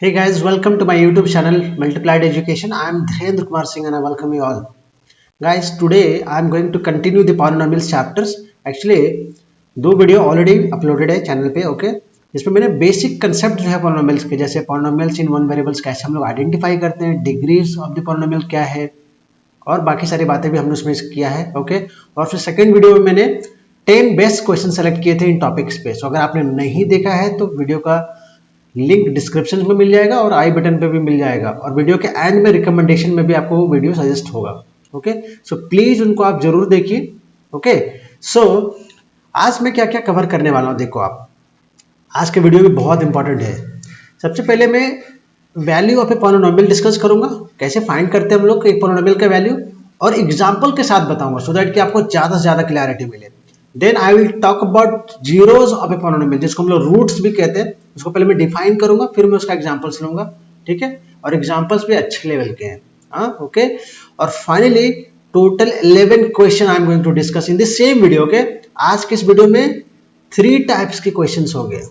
Hey guys, welcome to my YouTube channel Multiplied Education. I am Dhendra Kumar Singh and I welcome you all. Guys, today I am going to continue the polynomials chapters. Actually, दो video already uploaded है channel पे, okay. इसमें मैंने basic concept जो है polynomials के, जैसे polynomials in one variables कैसे हम लोग आइडेंटिफाई करते हैं, डिग्रीज ऑफ द पॉलिनोमियल क्या है, और बाकी सारी बातें भी हमने उसमें किया है, ओके। और फिर सेकंड वीडियो में मैंने 10 बेस्ट क्वेश्चन सेलेक्ट किए थे इन टॉपिक्स पे। सो अगर आपने नहीं देखा है तो वीडियो का लिंक डिस्क्रिप्शन में मिल जाएगा और आई बटन पे भी मिल जाएगा, और वीडियो के एंड में रिकमेंडेशन में भी आपको वो वीडियो सजेस्ट होगा, ओके। सो प्लीज उनको आप जरूर देखिए, ओके। सो आज मैं क्या क्या कवर करने वाला हूँ, देखो आप, आज के वीडियो भी बहुत इंपॉर्टेंट है। सबसे पहले मैं value of a polynomial discuss करूंगा, कैसे फाइंड करते हैं हम लोग एक पॉलिनोमियल का वैल्यू, और एग्जाम्पल के साथ बताऊंगा सो दैट कि आपको ज्यादा से ज्यादा क्लैरिटी मिले। Then I will talk about zeros of a polynomial, जिसको हम लोग रूट्स भी कहते हैं, उसको पहले मैं डिफाइन करूंगा, फिर मैं उसका एग्जांपल्स लूंगा, ठीक है। और एग्जांपल्स भी अच्छे लेवल के हैं, हाँ, ओके। और finally total 11 question I am going to discuss in this same video, okay. आज के इस वीडियो में 3 टाइप्स के क्वेश्चंस होंगे,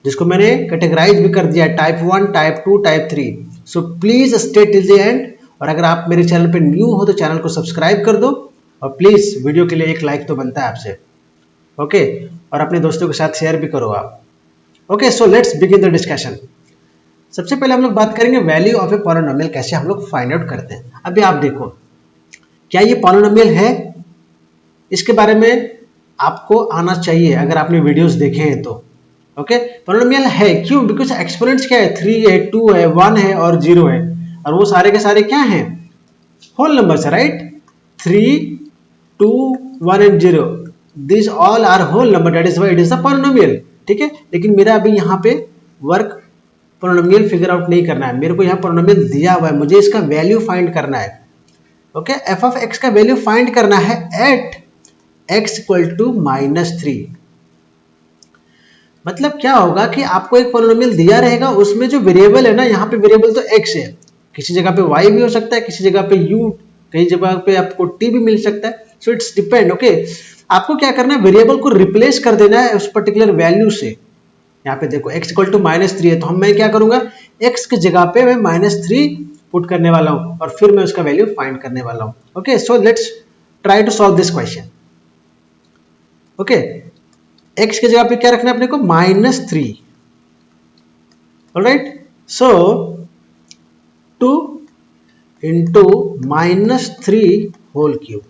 जिसको मैंने कैटेगराइज भी कर दिया है, type 1, type 2, type 3। So please stay till the and, और अगर आप मेरे चैनल पे न्यू हो तो चैनल को सब्सक्राइब कर दो, और प्लीज वीडियो के लिए एक लाइक तो बनता है आपसे, ओके। और अपने दोस्तों के साथ शेयर भी करो आप, okay. So let's begin the discussion. सबसे पहले हम लोग बात करेंगे वैल्यू ऑफ ए पॉलिनोमियल कैसे हम लोग फाइंड आउट करते हैं। अभी आप देखो, क्या ये पॉलिनोमियल है, इसके बारे में आपको आना चाहिए अगर आपने वीडियोस देखे हैं तो, ओके। पॉलिनोमियल है क्यों? बिकॉज एक्सपोनेंट्स क्या है, 3 है, 2 है, 1 है और 0 है, और वो सारे के सारे क्या हैं, होल नंबर्स है, right. 3, 2, 1 and 0, this all are whole number, that is why it is the polynomial, ठीक है। लेकिन मेरा अभी यहाँ पे वर्क पॉलिनोमियल फिगर आउट नहीं करना है, मेरे को यहाँ पॉलिनोमियल दिया हुआ है, मुझे इसका वैल्यू फाइंड करना है, ओके। एफ ऑफ एक्स का वैल्यू फाइंड करना है एट एक्स इक्वल टू -3। मतलब क्या होगा कि आपको एक पॉलिनोमियल दिया रहेगा, उसमें जो वेरिएबल है ना, यहाँ पे वेरिएबल तो x है, किसी जगह पे y भी हो सकता है, किसी जगह पे u, कई जगह पे आपको t भी मिल सकता है, सो इट्स डिपेंड, ओके। आपको क्या करना है, वेरिएबल को रिप्लेस कर देना है उस पर्टिकुलर वैल्यू से। यहाँ पे देखो x इक्वल टू -3 है, तो मैं क्या करूंगा, x की जगह पे मैं -3 पुट करने वाला हूँ, और फिर मैं उसका वैल्यू फाइंड करने वाला हूँ, okay. So let's try to solve this question, okay. x की जगह पे क्या रखना है अपने को, -3, alright. So 2 into -3 whole cube,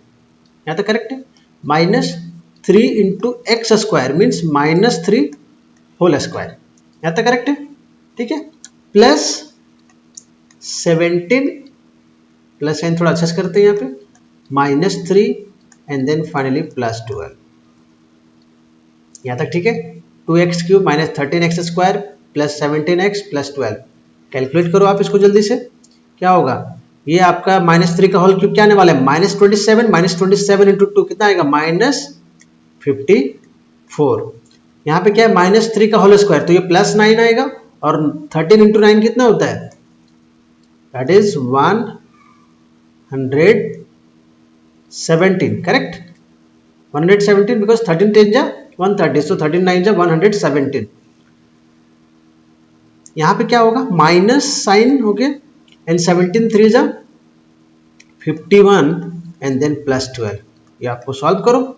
यहाँ तक करेक्ट है। -3 into x square means -3 whole square, यहाँ तक करेक्ट है, ठीक है। प्लस 17, प्लस साइन थोड़ा अच्छा से करते हैं यहाँ पे, -3 एंड देन फाइनली +12, यहाँ तक ठीक है। 2x cube -13x square plus 17x plus 12, calculate करो आप इसको जल्दी से, क्या होगा, ये आपका -3 का होल क्यूब क्या आने वाला है, -27 इंटू 2 कितना आएगा, -54। यहाँ पे क्या है, -3 का होल स्क्वायर, तो ये +9 आएगा, और 13 इंटू 9 कितना होता है, दैट इज 117, करेक्ट। 117 बिकॉज 13 10 जा 130, सो 13 9 जा 117। यहाँ पे क्या होगा, माइनस साइन हो गया, एंड 17 3 जा 51 एंड देन +12। ये आपको सॉल्व करो,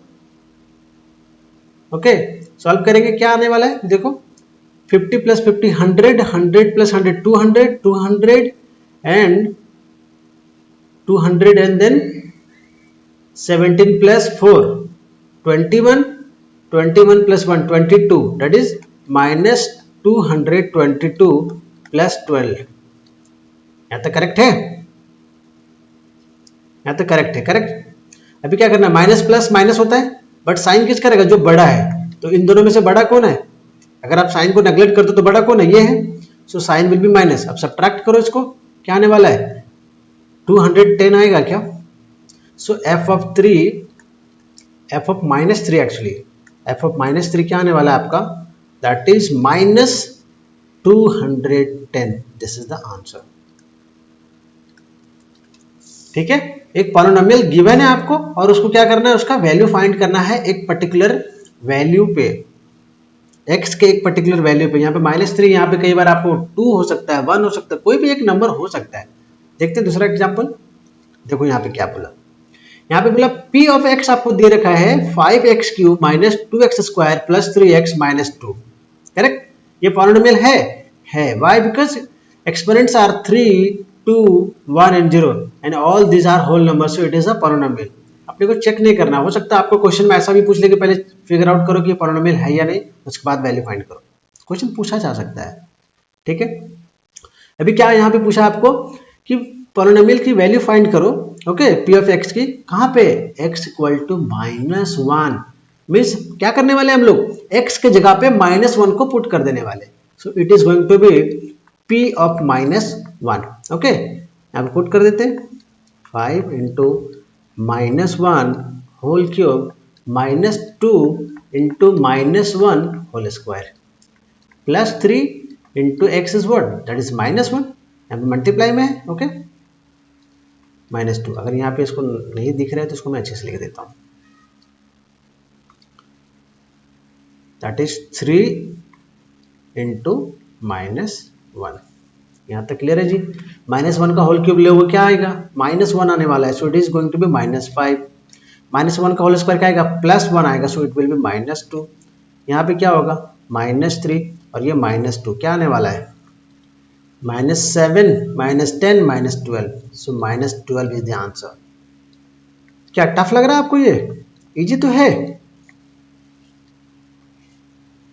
ओके। सॉल्व करेंगे क्या आने वाला है, देखो 50 plus 50 100, 100 plus 100 200, 200 and 200 and then 17 plus 4 21, 21 plus 1 22, that is -222 plus 12। यहाँ तक करेक्ट है, यहाँ तक करेक्ट है, करेक्ट। अभी क्या करना है, माइनस प्लस माइनस होता है, बट साइन किसका रहेगा, जो बड़ा है, तो इन दोनों में से बड़ा कौन है, अगर आप साइन को नेग्लेक्ट करते हो तो बड़ा कौन है, ये है, so sine will be minus. अब सब्ट्रैक्ट करो इसको, क्या आने वाला है, 210 आएगा क्या। So F of -3 actually, F of -3 क्या आने वाला है आपका, that is -210, this is the answer, ठीक है। एक पॉलिनोमियल गिवन है आपको, और उसको क्या करना है, उसका वैल्यू फाइंड करना है एक पर्टिकुलर वैल्यू पे, x के एक पर्टिकुलर वैल्यू पे, यहाँ पे -3, यहाँ पे कई बार आपको 2 हो सकता है, 1 हो सकता है, कोई भी एक नंबर हो सकता है। देखते हैं दूसरा एग्जाम्पल। देखो यहाँ पे क्या बोला, यहाँ पे बोला p ऑफ x आपको दे रखा है 5x³ minus 2x² plus 3x minus 2। Correct, ये पॉलिनोमियल है। Why? Because exponents are 3, 2, 1 and 0 and all these are whole number, so it is a polynomial. अपने को चेक नहीं करना, हो सकता है आपको क्वेश्चन में ऐसा भी पूछ ले कि पहले फिगर आउट करो कि ये पॉलिनोमियल है या नहीं, उसके बाद वैल्यू फाइंड करो। क्वेश्चन पूछा जा सकता है, ठीक है। अभी क्या यहाँ पे पूछा आपको कि पॉलिनोमियल की वैल्यू फाइंड करो, ओके, p ऑफ x की, कहाँ पे? x इक्वल टू -1 मीन्स क्या करने वाले हम लोग, x के जगह पे -1 को पुट कर देने वाले। So it is going to be p of -1, okay. यहाँ पे पुट कर देते हैं 5 into -1 whole cube -2 into -1 whole square plus 3 into x is what, that is -1, यहाँ पे मल्टीप्लाई में है, ओके, -2। अगर यहाँ पे इसको नहीं दिख रहा है तो इसको मैं अच्छे से लिख देता हूँ, दैट इज 3 इंटू -1। यहाँ तक क्लियर है जी। -1 का होल क्यूब ले वो क्या आएगा, -1 आने वाला है, so it is going to be -5। -1 का होल स्क्वायर क्या आएगा, +1 आएगा, सो इट विल बी -2। यहाँ पे क्या होगा, -3 और ये -2 क्या आने वाला है, -7, -10, -12, सो -12 इज द आंसर। क्या टफ लग रहा है आपको? ये इजी तो है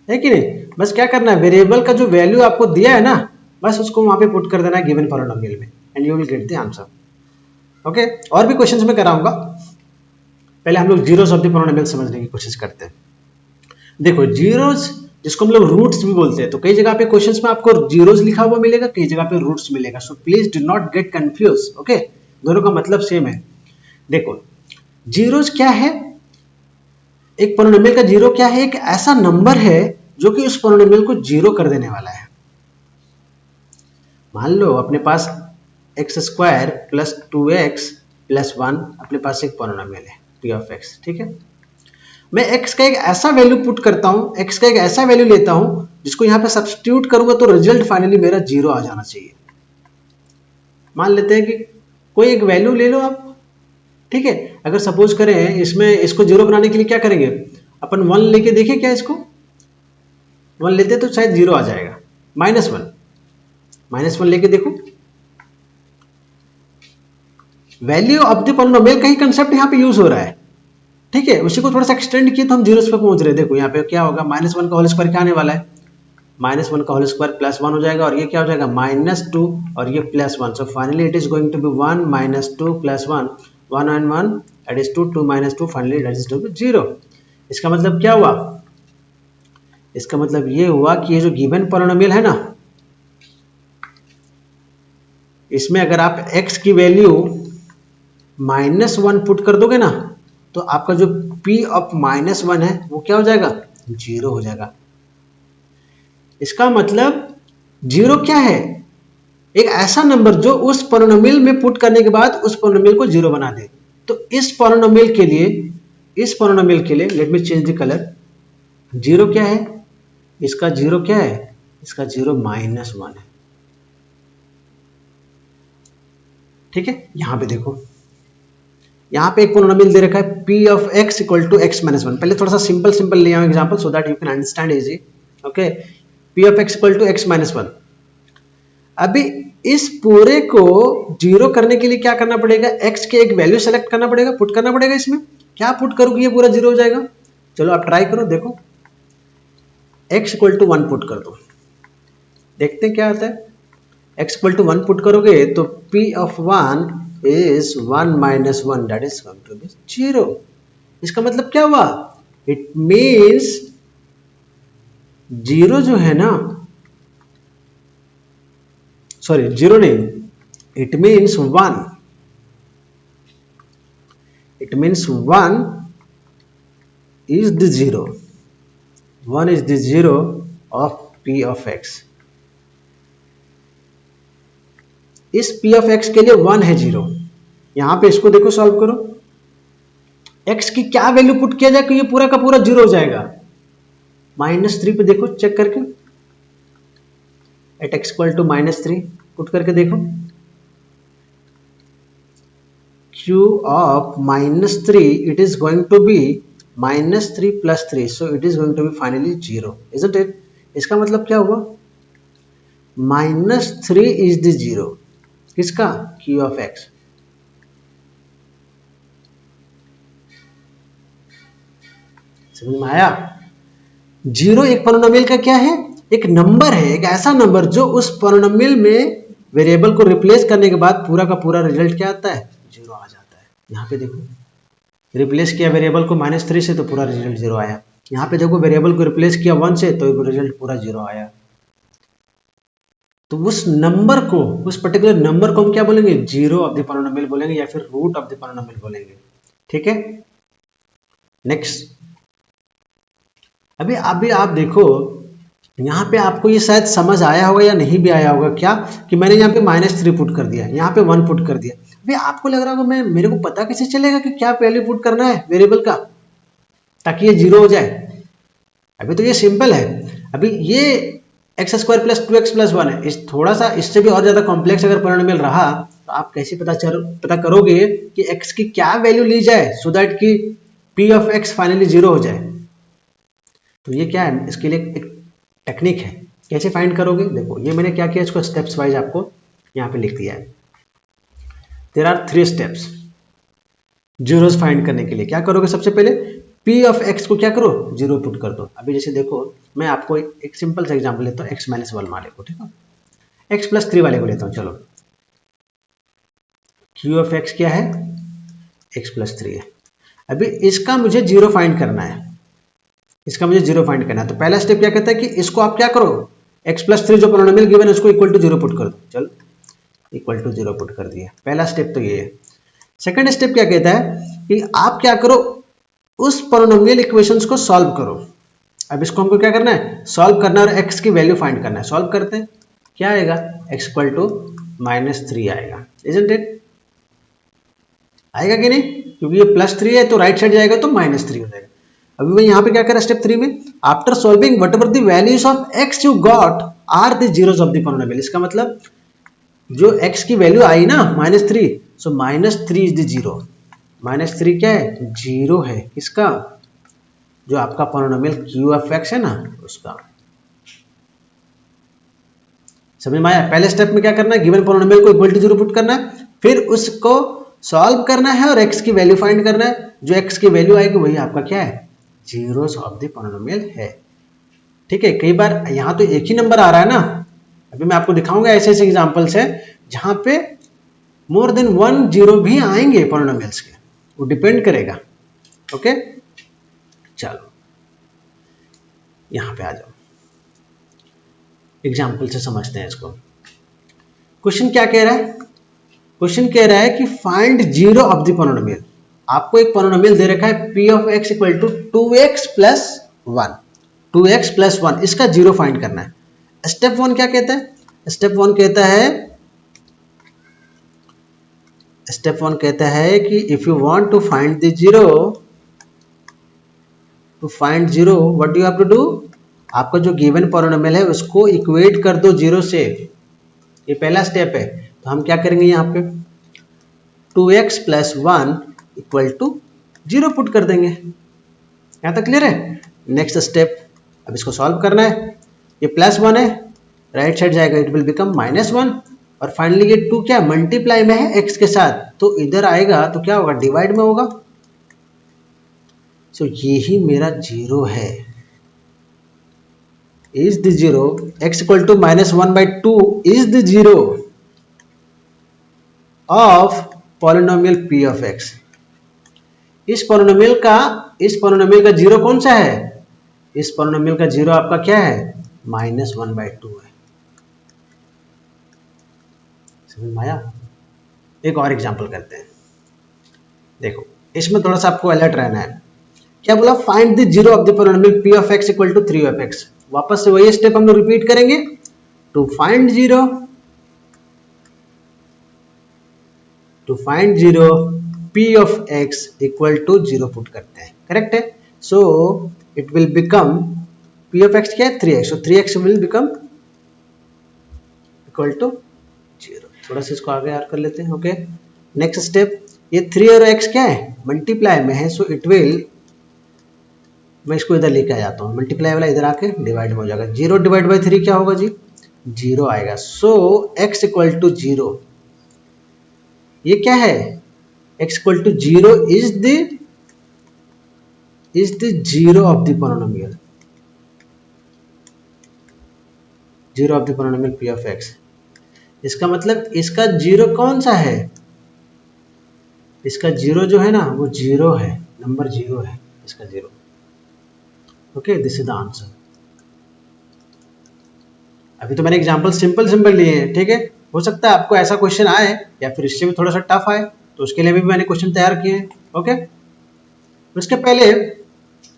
कि नहीं? बस क्या करना है, वेरिएबल का जो वैल्यू आपको दिया है ना, बस उसको वहां पे पुट कर देना है गिवन पॉलिनोमियल में and you will get the answer, okay. और भी क्वेश्चंस में कराऊंगा, पहले हम लोग जीरोस ऑफ द पॉलिनोमियल समझने की कोशिश करते हैं। देखो जीरोस जिसको हम लोग रूट्स भी बोलते हैं, तो कई जगह पे क्वेश्चंस में आपको जीरोस लिखा हुआ मिलेगा, कई जगह पे रूट्स मिलेगा, so please do not get confuse, okay. दोनों का मतलब सेम है। देखो जीरोस क्या है, एक पॉलिनोमियल का जीरो क्या है, एक ऐसा नंबर है जो कि उस पॉलिनोमियल को जीरो कर देने वाला है। मान लो अपने पास x² प्लस 2x प्लस 1 अपने पास एक पॉलिनोमियल है p ऑफ x, ठीक है। मैं x का एक ऐसा वैल्यू पुट करता हूं, x का एक ऐसा वैल्यू लेता हूं जिसको यहां पे सब्स्टिट्यूट करूंगा तो रिजल्ट फाइनली मेरा जीरो आ जाना चाहिए। मान लेते हैं कि कोई एक वैल्यू ले लो आप, ठीक है। अगर सपोज करें इसमें इसको जीरो बनाने के लिए क्या करेंगे, अपन 1 लेके देखें, क्या इसको 1 लेते तो शायद जीरो आ जाएगा, -1 लेके देखो। वैल्यू ऑफ द पॉलिनोमियल का ही कंसेप्ट यहाँ पे यूज हो रहा है, ठीक है। उसी को थोड़ा सा एक्सटेंड किए तो हम जीरोस पे पहुंच रहे हैं। देखो यहाँ पे क्या होगा, -1 का होल स्क्वायर क्या आने वाला है, -1 का होल स्क्वायर +1 हो जाएगा, और ये क्या हो जाएगा -2 और ये +1, सो finally it is going to be 1 -2 +1, 1 and 1 that is 2, 2 minus 2, finally that is 0। इसका मतलब क्या हुआ, इसका मतलब ये हुआ कि ये जो गिवन पॉलिनोमियल है ना, इसमें अगर आप x की वैल्यू -1 पुट कर दोगे ना, तो आपका जो p ऑफ -1 है वो क्या हो जाएगा, जीरो हो जाएगा। इसका मतलब जीरो क्या है, एक ऐसा नंबर जो उस पॉलिनोमियल में पुट करने के बाद उस पॉलिनोमियल को जीरो बना दे। तो इस पॉलिनोमियल के लिए late me change the colour, zero क्या है, इसका जीरो क्या है, इसका जीरो -1 है, ठीक है। यहां पे देखो, यहां पे एक पॉलिनोमियल दे रखा है p of x equal to x -1। पहले थोड़ा सा सिंपल ले आऊं example so that you can understand easy, okay. p of x equal to x -1। अभी इस पूरे को जीरो करने के लिए क्या करना पड़ेगा, x के एक वैल्यू सेलेक्ट करना पड़ेगा, पुट करना पड़ेगा। इसमें क्या पुट करोगे, ये पूरा जीरो हो जाएगा। चलो आप ट्राई करो, देखो x इक्वल टू 1 पुट कर दो, देखते हैं क्या आता है। x इक्वल टू 1 पुट करोगे तो p of 1 is 1 -1 that is going to be 0। इसका मतलब क्या हुआ, इट मीन्स जीरो जो है ना, सॉरी जीरो नहीं, it means 1, it means 1 is the zero, 1 is the zero of p of x। इस p of x के लिए 1 है जीरो। यहां पे इसको देखो सॉल्व करो, x की क्या वैल्यू पुट किया जाए कि ये पूरा का पूरा जीरो हो जाएगा, -3 पे देखो चेक करके, at x equal to -3 put करके देखो, q of -3 it is going to be -3 plus 3, so it is going to be finally 0, isn't it? इसका मतलब क्या हुआ, -3 is the 0 किसका, q of x। समझ में आया? 0 एक पोलिनोमियल का क्या है, एक नंबर है, एक ऐसा नंबर जो उस पोलिनोमियल में वेरिएबल को रिप्लेस करने के बाद पूरा का पूरा रिजल्ट क्या आता है, 0 आ जाता है। यहाँ पे देखो रिप्लेस किया वेरिएबल को -3 से तो पूरा रिजल्ट 0 आया, यहाँ पे देखो वेरिएबल को रिप्लेस किया 1 से तो रिजल्ट पूरा 0 आया। तो उस नंबर को, उस पर्टिकुलर नंबर को हम क्या बोलेंगे, 0 ऑफ द पोलिनोमियल बोलेंगे या फिर रूट ऑफ द पोलिनोमियल बोलेंगे। ठीक है, नेक्स्ट। अभी आप देखो यहाँ पे आपको ये शायद समझ आया होगा या नहीं भी आया होगा, क्या कि मैंने यहाँ पे -3 पुट कर दिया, यहाँ पे 1 पुट कर दिया। अभी आपको लग रहा होगा मैं, मेरे को पता कैसे चलेगा कि क्या वैल्यू पुट करना है वेरिएबल का ताकि ये 0 हो जाए। अभी तो ये सिंपल है। अभी ये x² + 2x + 1 है, इस थोड़ा सा इससे भी और ज्यादा कॉम्प्लेक्स अगर पोलिनोमियल रहा तो आप कैसे पता करोगे कि x की क्या वैल्यू ली जाए सो दैट कि p ऑफ x फाइनली 0 हो जाए। तो ये क्या है, इसके लिए एक टेक्निक है, कैसे फाइंड करोगे। देखो ये मैंने क्या किया, इसको स्टेप्स वाइज आपको यहाँ पे लिख दिया है। There are 3 steps zeros find करने के लिए। क्या करोगे, सबसे पहले p ऑफ x को क्या करो, 0 पुट कर दो। अभी जैसे देखो मैं आपको एक सिंपल सा एग्जांपल लेता हूँ, x - 1 वाले को, ठीक है, x + 3 वाले को लेता हूँ। चलो q ऑफ x क्या है, x + 3 है। अभी इसका मुझे 0 फाइंड करना है, इसका मुझे 0 फाइंड करना है। तो पहला स्टेप क्या कहता है कि इसको आप क्या करो, x + 3 जो पोलिनोमियल गिवन है उसको इक्वल टू 0 पुट कर दो। चलो इक्वल टू 0 पुट कर दिया, पहला स्टेप तो ये है। सेकंड स्टेप क्या कहता है कि आप क्या करो, उस पोलिनोमियल इक्वेशंस को सॉल्व करो। अब इसको हमको क्या करना है, सॉल्व करना और x की वैल्यू फाइंड करना है। सॉल्व करते हैं, क्या आएगा, x इक्वल टू -3 आएगा, इजंट इट? आएगा कि नहीं, क्योंकि ये +3 है तो राइट साइड जाएगा तो -3 हो जाएगा। अभी मैं यहाँ पे क्या करा, स्टेप 3 में after solving whatever the values of x you got are the zeros of the polynomial. इसका मतलब जो x की वैल्यू आई ना -3, सो -3 इज द 0। -3 क्या है, 0 है, किसका, जो आपका पोलिनोमियल q ऑफ x है ना उसका। समझ में आया? पहले स्टेप में क्या करना है, गिवन पोलिनोमियल को इक्वल टू 0 पुट करना है, फिर उसको सॉल्व करना है और x की वैल्यू फाइंड करना है। जो x की वैल्यू आएगी वही आपका क्या है, जीरोस ऑफ द पोलिनोमियल है। ठीक है, कई बार यहाँ तो एक ही नंबर आ रहा है ना, अभी मैं आपको दिखाऊंगा ऐसे ऐसे एग्जांपल्स है जहां पे मोर देन 1 0 भी आएंगे पोलिनोमियल्स के, वो डिपेंड करेगा। ओके, चलो यहां पे आ जाओ, एग्जांपल से समझते हैं इसको। क्वेश्चन क्या कह रहा है, क्वेश्चन कह रहा है कि फाइंड 0 ऑफ द पोलिनोमियल। आपको एक पोलिनोमियल दे रखा है p of x equal to 2x + 1, 2x + 1, इसका 0 फाइंड करना है। स्टेप 1 क्या कहता है, स्टेप 1 कहता है कि if you want to find the 0, to find 0 what you have to do, आपका जो गिवन पोलिनोमियल है उसको इक्वेट कर दो 0 से। ये पहला स्टेप है। तो हम क्या करेंगे, यहाँ पे 2x + 1 इक्वल टू 0 पुट कर देंगे। यहाँ तक क्लियर है? नेक्स्ट स्टेप, अब इसको सॉल्व करना है। ये +1 है, राइट साइड जाएगा, इट विल बिकम -1, और फाइनली ये 2 क्या मल्टीप्लाई में है x के साथ, तो इधर आएगा तो क्या होगा, डिवाइड में होगा। सो यही मेरा 0 है, is the 0, x equal to -1/2 is the 0 of polynomial p of x। इस पोलिनोमियल का 0 कौन सा है, इस पोलिनोमियल का 0 आपका क्या है, -1/2 है। समझ में आया? एक और एग्जांपल करते हैं। देखो इसमें थोड़ा सा आपको अलर्ट रहना है। क्या बोला, find the 0 of the polynomial p of x equal to 3 of x। वापस से वही स्टेप हम लोग रिपीट करेंगे। To find 0 p of x equal to 0 put करते हैं, करेक्ट है। So it will become p of x क्या है 3x, so 3x will become equal to 0। थोड़ा सा इसको आगे याद कर लेते हैं। ओके, नेक्स्ट स्टेप, ये 3 और x क्या है मल्टीप्लाई में है, सो इट विल, मैं इसको इधर लेके आ जाता हूँ, मल्टीप्लाई वाला इधर आके डिवाइड हो जाएगा। 0 डिवाइड बाई 3 क्या होगा जी 0 आएगा, सो x इक्वल टू 0, ये क्या है x equal to 0 is the zero of the polynomial, zero of the polynomial p of x। इसका मतलब इसका जीरो कौन सा है, इसका जीरो जो है ना वो जीरो है, नंबर जीरो है इसका zero. Okay, this is the answer. अभी तो मैंने एग्जांपल सिंपल लिए हैं, ठीक है। हो सकता है आपको ऐसा क्वेश्चन आए या फिर इससे भी थोड़ा सा टफ आए, तो उसके लिए भी मैंने क्वेश्चन तैयार किए हैं। ओके, उसके पहले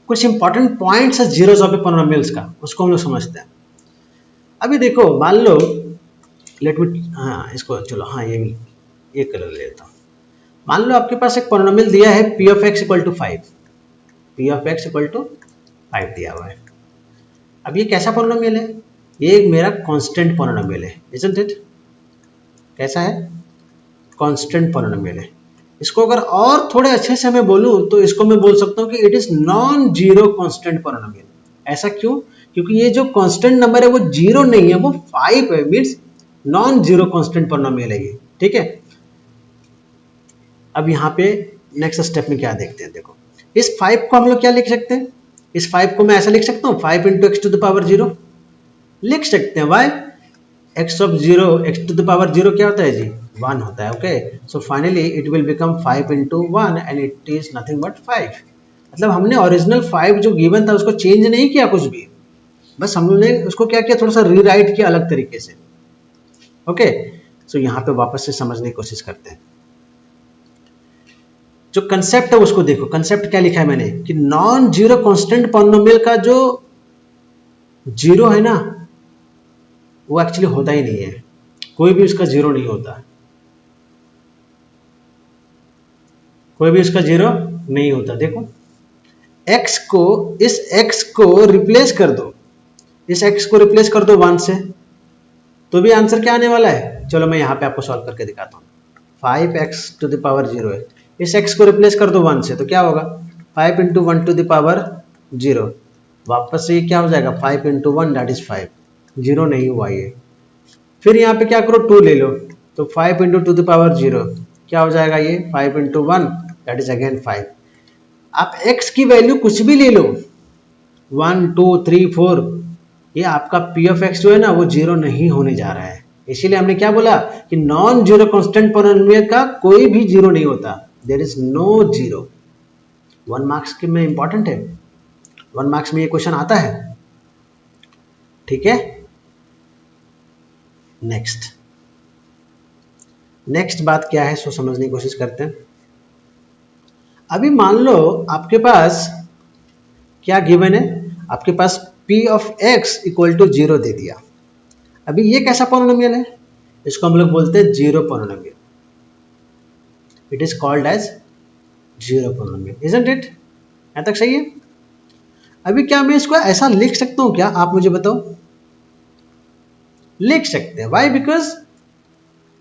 कुछ इंपॉर्टेंट पॉइंट्स है जीरोस ऑफ पॉलिनोमियल्स का, उसको हम लोग समझते हैं। अभी देखो, मान लो लेट मी, हाँ इसको चलो, हाँ ये कलर लेता हूँ। मान लो आपके पास एक पॉलिनोमियल दिया है p of x equal to 5, p of x equal to 5 दिया हुआ है। अब ये कैसा पॉलिनोमियल है, ये एक मेरा कांस्टेंट पॉलिनोमियल है, इजंट इट। कैसा है, कांस्टेंट पॉलिनोमियल है। इसको अगर और थोड़े अच्छे से मैं बोलूं तो इसको मैं बोल सकता हूं कि it is non zero constant polynomial. ऐसा क्यों, क्योंकि ये जो कांस्टेंट नंबर है वो जीरो नहीं है, वो 5 है, means non zero constant polynomial है ये, ठीक है। अब यहाँ पे नेक्स्ट स्टेप में क्या देखते हैं, देखो इस 5 को हम लोग क्या लिख सकते हैं, इस 5 को मैं ऐसा लिख सकता हूँ 5 into x to the power 0 लिख सकते हैं। Why, x of 0, x to the power 0 क्या होता है जी 1 होता है। Okay, so finally it will become 5 into 1 and it is nothing but 5। मतलब हमने ओरिजिनल 5 जो गिवन था उसको चेंज नहीं किया कुछ भी, बस हमने उसको क्या किया, थोड़ा सा रीराइट किया अलग तरीके से। ओके, सो यहाँ पे वापस से समझने की कोशिश करते हैं। जो कंसेप्ट है उसको देखो, कंसेप्ट क्या लिखा है मैंने कि नॉन जीरो कांस्टेंट पॉलिनोमियल का जो जीरो है ना वो एक्चुअली होता ही नहीं है, कोई भी उसका जीरो नहीं होता, कोई भी उसका जीरो नहीं होता। देखो x को, इस x को रिप्लेस कर दो, इस x को रिप्लेस कर दो 1 से, तो भी आंसर क्या आने वाला है। चलो मैं यहाँ पे आपको सॉल्व करके दिखाता हूँ। 5x टू द पावर 0 है, इस x को रिप्लेस कर दो 1 से, तो क्या होगा 5 इंटू 1 टू द पावर 0, वापस से ये क्या हो जाएगा 5 इंटू 1 दैट इज 5, जीरो नहीं हुआ ये। फिर यहाँ पे क्या करो 2 ले लो, तो 5 इंटू टू द पावर 0 क्या हो जाएगा ये 5 इंटू 1 दैट इज अगेन 5। आप x की वैल्यू कुछ भी ले लो 1 2 3 4, ये आपका p ऑफ x जो है ना वो जीरो नहीं होने जा रहा है। इसीलिए हमने क्या बोला कि नॉन जीरो कांस्टेंट पॉलिनोमियल का कोई भी जीरो नहीं होता, there is no zero. 1 marks के में इंपॉर्टेंट है, 1 मार्क्स में ये क्वेश्चन आता है, ठीक है। नेक्स्ट बात क्या है सो समझने की कोशिश करते हैं। अभी मान लो आपके पास क्या गिवन है, आपके पास p of x equal to 0 दे दिया। अभी ये कैसा पॉलिनोमियल है, इसको हम लोग बोलते हैं zero polynomial, it is called as zero polynomial, isn't it. यहां तक सही है। अभी क्या मैं इसको ऐसा लिख सकता हूं क्या, आप मुझे बताओ। लिख सकते हैं, why, because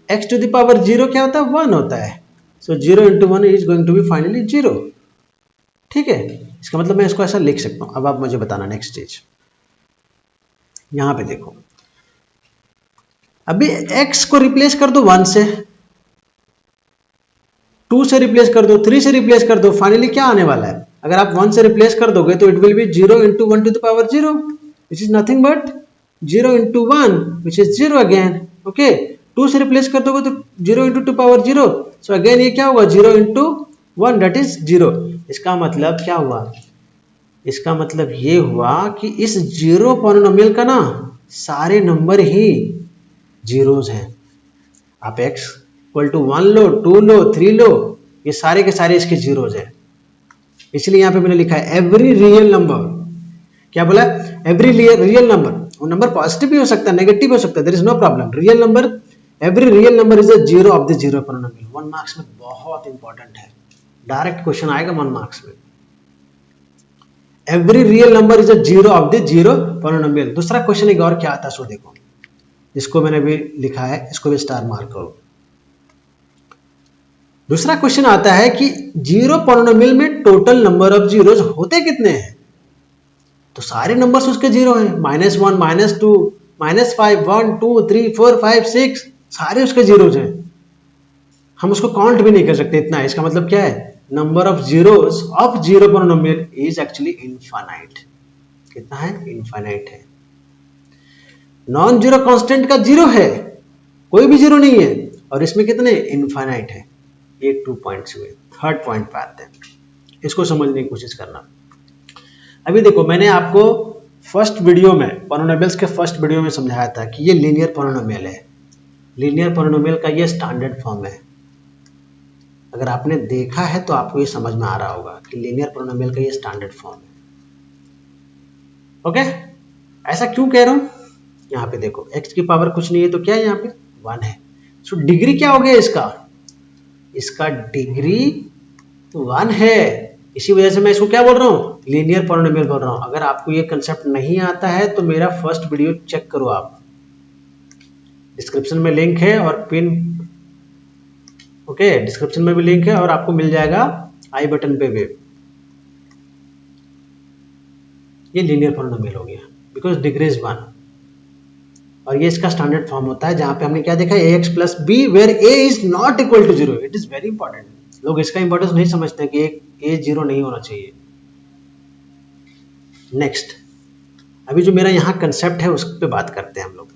x to the power 0 क्या होता है 1 होता है, so 0 into 1 is going to be finally 0, ठीक है। इसका मतलब मैं इसको ऐसा लिख सकता हूं। अब आप मुझे बताना नेक्स्ट स्टेज। यहां पे देखो, अभी x को रिप्लेस कर दो 1 से, 2 से रिप्लेस कर दो, 3 से रिप्लेस कर दो, फाइनली क्या आने वाला है। अगर आप 1 से रिप्लेस कर दोगे तो it will be 0 into 1 to the power 0 which is nothing but 0 into 1 which is 0 again. Okay, 2 से रिप्लेस कर दोगे तो 0 इंटू 2 पावर 0, सो अगेन ये क्या होगा 0 इंटू 1 दैट इज 0। इसका मतलब क्या हुआ, इसका मतलब ये हुआ कि इस जीरो पॉलिनोमियल का ना सारे नंबर ही जीरोज हैं। आप x इक्वल टू 1 लो, 2 लो, 3 लो, ये सारे के सारे इसके जीरोज हैं। इसलिए यहां पे मैंने लिखा है एवरी रियल नंबर, क्या बोला, एवरी रियल नंबर। वो नंबर पॉजिटिव भी हो सकता है, नेगेटिव हो सकता है, there is no problem. Real number, every real number is a zero of the zero polynomial. 1 marks में बहुत इंपॉर्टेंट है, डायरेक्ट क्वेश्चन आएगा 1 मार्क्स में। Every real number is a zero of the zero polynomial. दूसरा question एक और क्या आता है, सो देखो, इसको मैंने भी लिखा है, इसको भी स्टार मार्क करो। दूसरा क्वेश्चन आता है कि जीरो पॉलिनोमियल में टोटल नंबर ऑफ जीरोज होते कितने हैं? तो सारे नंबर्स उसके जीरो हैं, -1, -2, -5, 1, 2, 3, 4, 5, 6, सारे उसके जीरोज हैं। हम उसको काउंट भी नहीं कर सकते, इतना है। इसका मतलब क्या है, number of zeros of zero polynomial is actually infinite. कितना है? इनफाइनाइट है। नॉन जीरो कांस्टेंट का जीरो है, कोई भी जीरो नहीं है, और इसमें कितने? इनफाइनाइट है। ये 2 पॉइंट्स हुए। थर्ड पॉइंट पे आते हैं, इसको समझने की कोशिश करना। अभी देखो, मैंने आपको फर्स्ट वीडियो में, पॉलिनोमियल्स के फर्स्ट वीडियो में समझाया था कि ये लीनियर पॉलिनोमियल है। लीनियर पॉलिनोमियल का ये स्टैंडर्ड फॉर्म है। अगर आपने देखा है तो आपको ये समझ में आ रहा होगा कि लीनियर पॉलिनोमियल का ये स्टैंडर्ड फॉर्म है। ओके, ऐसा क्यों कह रहा हूं? यहाँ पे देखो, x की पावर कुछ नहीं है तो क्या है, यहाँ पे 1 है। सो डिग्री क्या हो गया इसका? इसका डिग्री 1 है। इसी वजह से मैं इसको क्या बोल रहा हूँ? लीनियर पॉलिनोमियल बोल रहा हूँ। अगर आपको ये कंसेप्ट नहीं आता है तो मेरा फर्स्ट वीडियो चेक करो आप, डिस्क्रिप्शन में लिंक है, और पिन, ओके, डिस्क्रिप्शन में भी लिंक है, और आपको मिल जाएगा आई बटन पे भी। ये लीनियर पॉलिनोमियल हो गया बिकॉज डिग्री इज 1, और ये इसका स्टैंडर्ड फॉर्म होता है, जहां पे हमने क्या देखा, ax plus b where a is not equal to 0। It is very important. लोग इसका इंपॉर्टेंस नहीं समझते कि a 0 नहीं होना चाहिए। नेक्स्ट, अभी जो मेरा यहाँ कंसेप्ट है उस पर बात करते हैं हम लोग।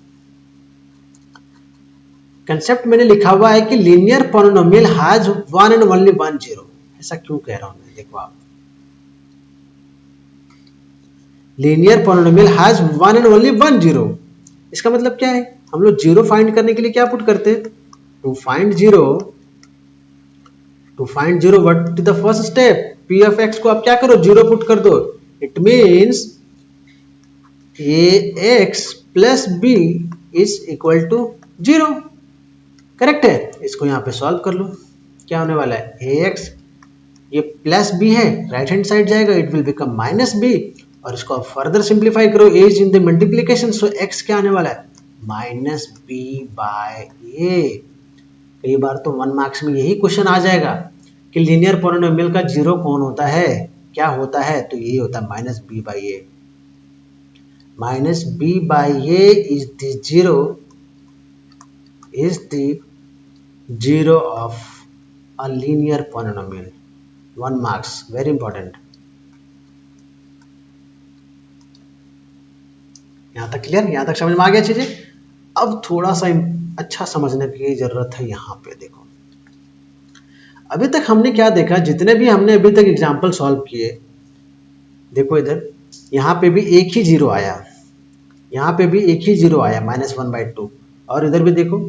कंसेप्ट मैंने लिखा हुआ है कि linear polynomial has one and only one zero. ऐसा क्यों कह रहा हूं मैं? देखो आप, linear polynomial has one and only one zero. इसका मतलब क्या है? हम लोग जीरो फाइंड करने के लिए क्या पुट करते हैं? To find zero what is the first step? p of x को आप क्या करो? जीरो पुट कर दो। It means ax plus b is equal to 0। Correct है। इसको यहां पे सॉल्व कर लो। क्या होने वाला है? ax, ये प्लस b है, राइट हैंड साइड जाएगा, it will become minus b, और इसको आप फर्दर सिंप्लीफाई करो, a is in the multiplication, so x क्या आने वाला है? Minus b by a। कई बार तो 1 मार्क्स में यही क्वेश्चन आ जाएगा कि लीनियर पॉलिनोमियल का जीरो कौन होता है, क्या होता है? तो यही होता है minus b by a। Minus b by a is the zero of a linear polynomial. 1 marks, very important. यहां तक क्लियर? यहां तक समझ में आ गया चीजें? अब थोड़ा सा अच्छा समझने की जरूरत है। यहां पे देखो, अभी तक हमने क्या देखा, जितने भी हमने अभी तक एग्जाम्पल सॉल्व किए, देखो इधर, यहां पे भी एक ही जीरो आया, यहां पे भी एक ही जीरो आया, -1/2, और इधर भी देखो,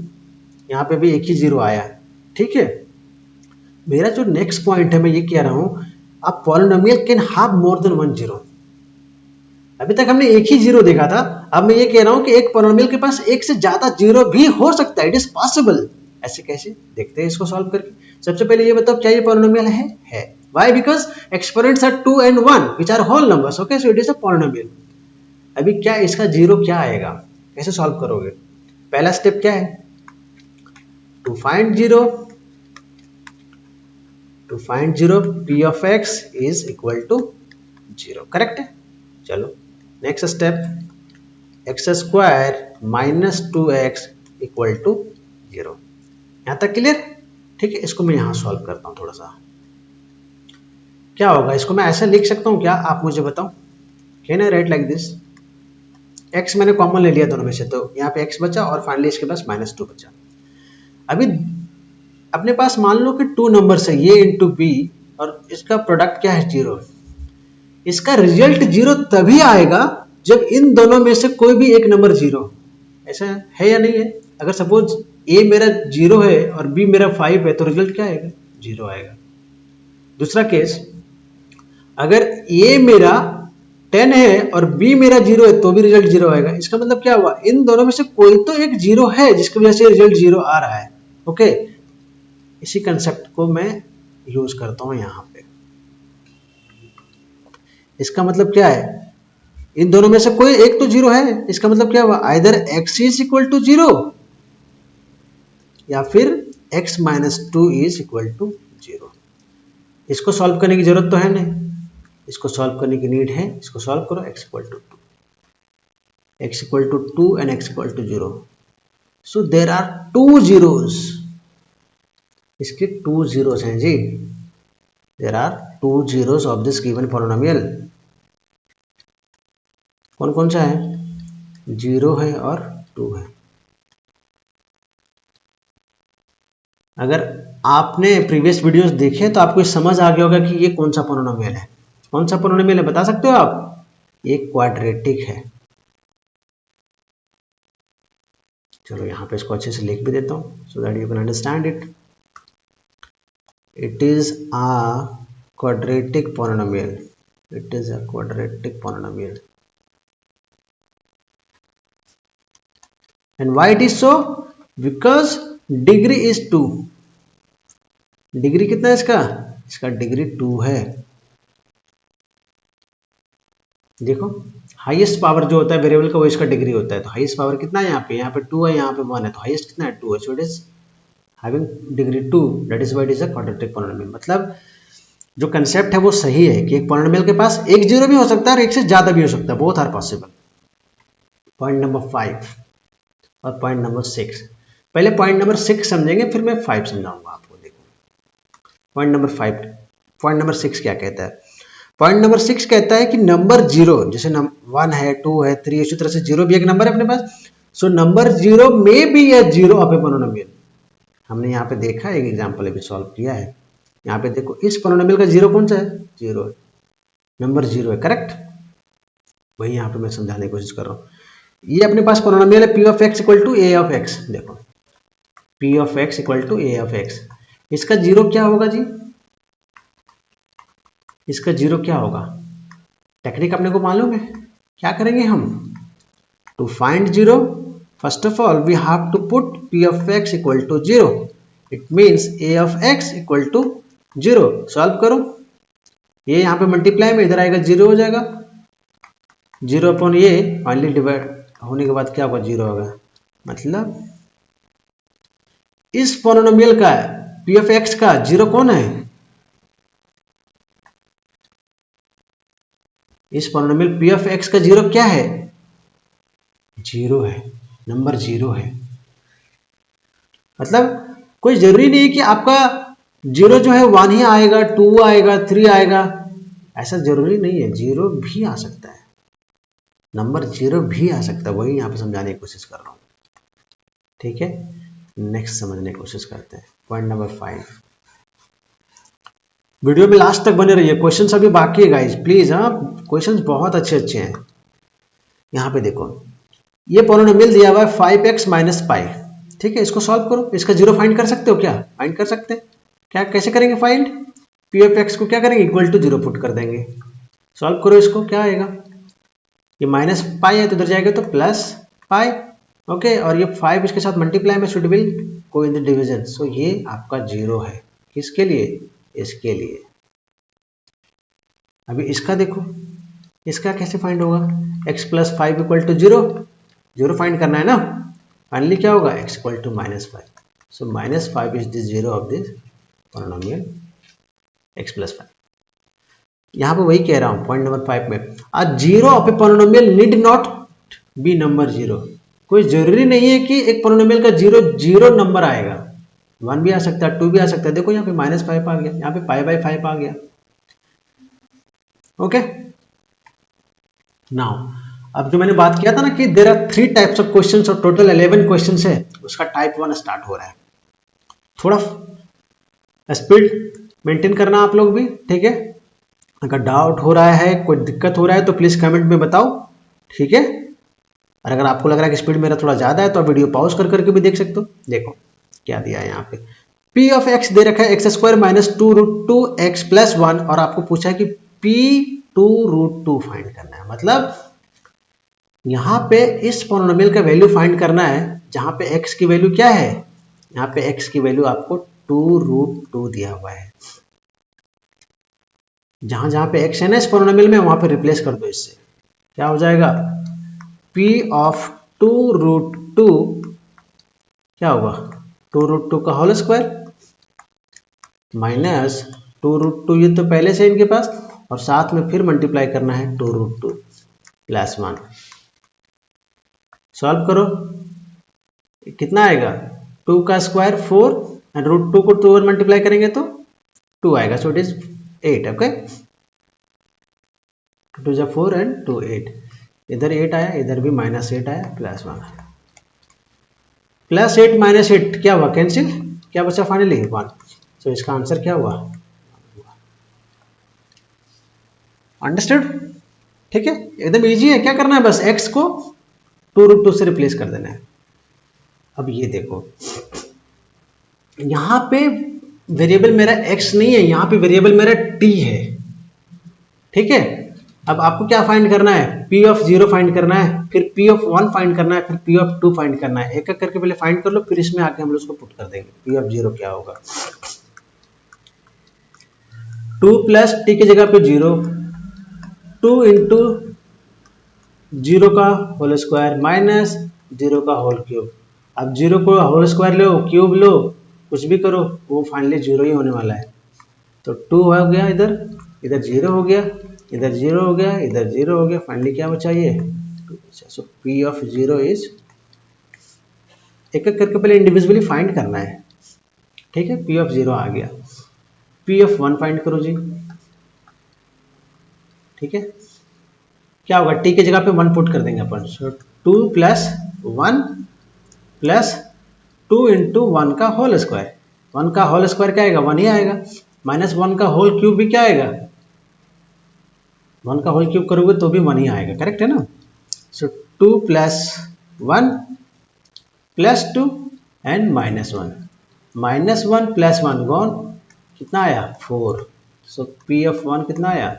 यहां पे भी एक ही जीरो आया। ठीक है, मेरा जो नेक्स्ट पॉइंट है, मैं ये कह रहा हूं, अब polynomial can have more than one zero. अभी तक हमने एक ही जीरो देखा था, अब मैं ये कह रहा हूं कि एक पॉलिनोमियल के पास एक से ज्यादा जीरो भी हो सकता है। It is possible. ऐसे कैसे? देखते हैं इसको सॉल्व करके। सबसे पहले ये बताओ, क्या ये पॉलिनोमियल है? Why? Because exponents are 2 and 1 which are whole numbers. Okay, so it is a polynomial. अभी क्या इसका जीरो क्या आएगा? कैसे सॉल्व करोगे? पहला स्टेप क्या है? To find zero p of x is equal to 0। Correct है? चलो next step, x square minus 2x equal to 0। यहां तक क्लियर? ठीक है, इसको मैं यहां सॉल्व करता हूं थोड़ा सा। क्या होगा? इसको मैं ऐसा लिख सकता हूं क्या? आप मुझे बताओ। Can I right like this? x मैंने कॉमन ले लिया दोनों में से, तो यहाँ पे x बचा, और फाइनली इसके पास -2 बचा। अभी अपने पास मान लो कि 2 नंबर्स है, ये इंटू बी, और इसका प्रोडक्ट क्या है? 0। इसका रिजल्ट 0 तभी आएगा जब इन दोनों में से कोई भी एक नंबर 0। ऐसा है या नहीं है? अगर सपोज a मेरा 0 है और b मेरा 5 है, तो रिजल्ट क्या आएगा? 0 आएगा। दूसरा केस, अगर a मेरा 10 है और b मेरा 0 है, तो भी रिजल्ट 0 आएगा। इसका मतलब क्या हुआ? इन दोनों में से कोई तो एक 0 है जिसकी वजह से रिजल्ट 0 आ रहा है। ओके, इसी कंसेप्ट को मैं यूज करता हूं यहां पे। इसका मतलब क्या है, इन दोनों में से कोई एक तो जीरो है। इसका मतलब क्या हुआ, either x is equal to zero या फिर x minus two is equal to zero. इसको सॉल्व करने की जरूरत तो है नहीं, इसको सॉल्व करने की नीड है। इसको सॉल्व करो, x equal to two, x equal to two and x equal to zero. So there are two zeros, इसके टू जीरोस हैं जी। There are two zeros of this given polynomial. कौन कौन सा है, जीरो है और टू है। अगर आपने प्रीवियस वीडियोस देखे तो आपको समझ आ गया होगा कि ये कौन सा पॉलिनोमियल है। कौन सा पॉलिनोमियल है बता सकते हो आप, ये क्वाड्रेटिक है। चलो यहाँ पे इसको अच्छे से लिख भी देता हूँ सो that you can understand it. It is a quadratic polynomial, it is a quadratic polynomial. And why it is so? Because degree is 2। Degree कितना है इसका, इसका डिग्री 2 है। देखो हाईएस्ट पावर जो होता है वेरिएबल का वो इसका डिग्री होता है। तो हाईएस्ट पावर कितना है यहाँ पे 2 है, यहाँ पे 1 है, तो हाईएस्ट कितना है 2 है। So it is having degree 2, that is why it is a quadratic polynomial. मतलब जो कंसेप्ट है वो सही है कि एक पॉलिनोमियल के पास एक जीरो भी हो सकता है और एक से ज्यादा भी हो सकता है, both are possible. Point number 5 और पॉइंट नंबर 6। पहले पॉइंट नंबर 6 समझेंगे फिर मैं 5 समझाऊंगा आपको। देखो पॉइंट नंबर 5, पॉइंट नंबर 6 क्या कहता है। पॉइंट नंबर 6 कहता है कि नंबर जीरो, जैसे 1 है 2 है 3, इसी तरह से जीरो भी एक नंबर है अपने पास। So number zero may be a zero of a polynomial. हमने यहाँ पे देखा एक एग्जाम्पल अभी सॉल्व किया है। यहाँ पे देखो इस पॉलिनोमियल का जीरो कौन सा है, जीरो है, नंबर जीरो है, करेक्ट। वही यहाँ पे मैं समझाने की कोशिश कर रहा हूँ। ये अपने पास पॉलिनोमियल है P of x equal to A of X. देखो P of x equal to A of X, इसका जीरो क्या होगा जी, इसका जीरो क्या होगा। टेक्निक अपने को मालूम है, क्या करेंगे हम, to find zero first of all we have to put p of x equal to zero. It means a of x equal to zero. Solve करो, ये यहाँ पे मल्टीप्लाई में इधर आएगा जीरो हो जाएगा, जीरो अपॉन ये फाइनली डिवाइड होने के बाद क्या होगा, जीरो होगा। मतलब इस पॉलिनोमियल का पी ऑफ एक्स का जीरो कौन है, इस पॉलिनोमियल पी ऑफ एक्स का जीरो क्या है, जीरो है, नंबर जीरो है। मतलब कोई जरूरी नहीं कि आपका जीरो जो है 1 ही आएगा, 2 आएगा, 3 आएगा, ऐसा जरूरी नहीं है। जीरो भी आ सकता है, नंबर जीरो भी आ सकता है, वही यहाँ पे समझाने की कोशिश कर रहा हूँ। ठीक है, नेक्स्ट समझने की कोशिश करते हैं। पॉइंट नंबर 5, वीडियो में लास्ट तक बने रहिए, क्वेश्चंस अभी बाकी है गाइस प्लीज। हाँ क्वेश्चंस बहुत अच्छे अच्छे हैं। यहाँ पे देखो ये पॉलिनोमियल दिया हुआ है 5x माइनस पाई। ठीक है, इसको सॉल्व करो। इसका जीरो फाइंड कर सकते हो क्या, फाइंड कर सकते हैं। क्या कैसे करेंगे फाइंड, पी ऑफ एक्स को क्या करेंगे, इक्वल टू जीरो पुट कर देंगे। सॉल्व करो इसको, क्या आएगा, ये माइनस पाई है तो इधर जाएगा तो प्लस पाई। ओके, और ये 5 इसके साथ मल्टीप्लाई में should will go in the division. So ये आपका जीरो है, किसके लिए, इसके लिए। अभी इसका देखो, इसका कैसे फाइंड होगा, x plus 5 equal to zero, zero find करना है ना। फाइनली क्या होगा, x equal to minus 5। So minus 5 is the zero of this polynomial x plus 5। यहाँ पे वही कह रहा हूँ पॉइंट नंबर 5 में, अ zero of a polynomial need not be number zero. कोई जरूरी नहीं है कि एक पॉलिनोमियल का जीरो जीरो नंबर आएगा, 1 भी आ सकता है, 2 भी आ सकता है। देखो यहाँ पे माइनस 5 आ गया, यहाँ पे पाई बाई 5 आ गया। ओके, नाउ अब जो मैंने बात किया था ना कि there are 3 types of questions और टोटल 11 क्वेश्चंस है, उसका टाइप 1 स्टार्ट हो रहा है। थोड़ा स्पीड मेंटेन करना आप लोग भी, ठीक है। अगर डाउट हो रहा है, कोई दिक्कत हो रहा है तो प्लीज कमेंट में बताओ, ठीक है। और अगर आपको लग रहा है कि स्पीड मेरा थोड़ा ज्यादा है तो आप वीडियो पॉज कर करके भी देख सकते हो। देखो क्या दिया है यहाँ पे, पी ऑफ एक्स दे रखा है x square minus 2 root 2 x plus 1, और आपको पूछा है कि पी 2 रूट 2 फाइंड करना है। मतलब यहाँ पे इस पॉलिनोमियल का वैल्यू फाइंड करना है जहाँ पे x की वैल्यू क्या है, यहाँ पे x की वैल्यू आपको 2 रूट 2 दिया हुआ है। जहां जहां पे एक्स है ना इस पोलिनोमियल में वहां पे रिप्लेस कर दो इससे। क्या हो जाएगा, p ऑफ 2√2 क्या होगा, 2√2 का होल स्क्वायर माइनस 2√2, ये तो पहले से इनके पास, और साथ में फिर मल्टीप्लाई करना है 2√2 प्लस 1। सॉल्व करो, कितना आएगा, 2 का स्क्वायर 4 एंड √2 को 2 और मल्टीप्लाई करेंगे तो 2 आएगा, सो इट इज 8। ओके, 2 जा 4 एंड 2 8, इधर 8 आया, इधर भी -8 आया, प्लस 1, +8 -8 क्या हुआ, कैंसिल, क्या बचा फाइनली 1। सो इसका आंसर क्या हुआ, अंडरस्टूड। ठीक है, एकदम इजी है, क्या करना है, बस x को 2√2 से रिप्लेस कर देना है। अब ये देखो, यहां पे वेरिएबल मेरा x नहीं है, यहां पे वेरिएबल मेरा t है। ठीक है, अब आपको क्या फाइंड करना है, p ऑफ 0 फाइंड करना है, फिर p ऑफ 1 फाइंड करना है, फिर p ऑफ 2 फाइंड करना है। एक एक करके पहले फाइंड कर लो, फिर इसमें आके हम लोग उसको पुट कर देंगे। p ऑफ 0 क्या होगा, 2 प्लस t की जगह पे 0, 2 इंटू 0 का होल स्क्वायर माइनस 0 का होल क्यूब। अब 0 को होल स्क्वायर लो, क्यूब लो, कुछ भी करो, वो फाइनली 0 ही होने वाला है। तो 2 हो गया, इधर इधर 0 हो गया, इधर 0 हो गया, इधर 0 हो गया, फाइनली क्या बचा ये 2। सो p ऑफ 0 इज, एक एक करके पहले इंडिविजुअली फाइंड करना है। ठीक है, p ऑफ 0 आ गया, p ऑफ 1 फाइंड करो जी। ठीक है, क्या होगा, t की जगह पे 1 पुट कर देंगे अपन। सो 2 प्लस 1 प्लस 2 इंटू 1 का होल स्क्वायर, 1 का होल स्क्वायर क्या आएगा, 1 ही आएगा, माइनस 1 का होल क्यूब भी क्या आएगा, 1 का होल क्यूब करोगे तो भी 1 ही आएगा, करेक्ट है ना। सो 2 plus 1 plus 2 and -1, -1 plus 1 gone, कितना आया 4। सो p ऑफ 1 कितना आया,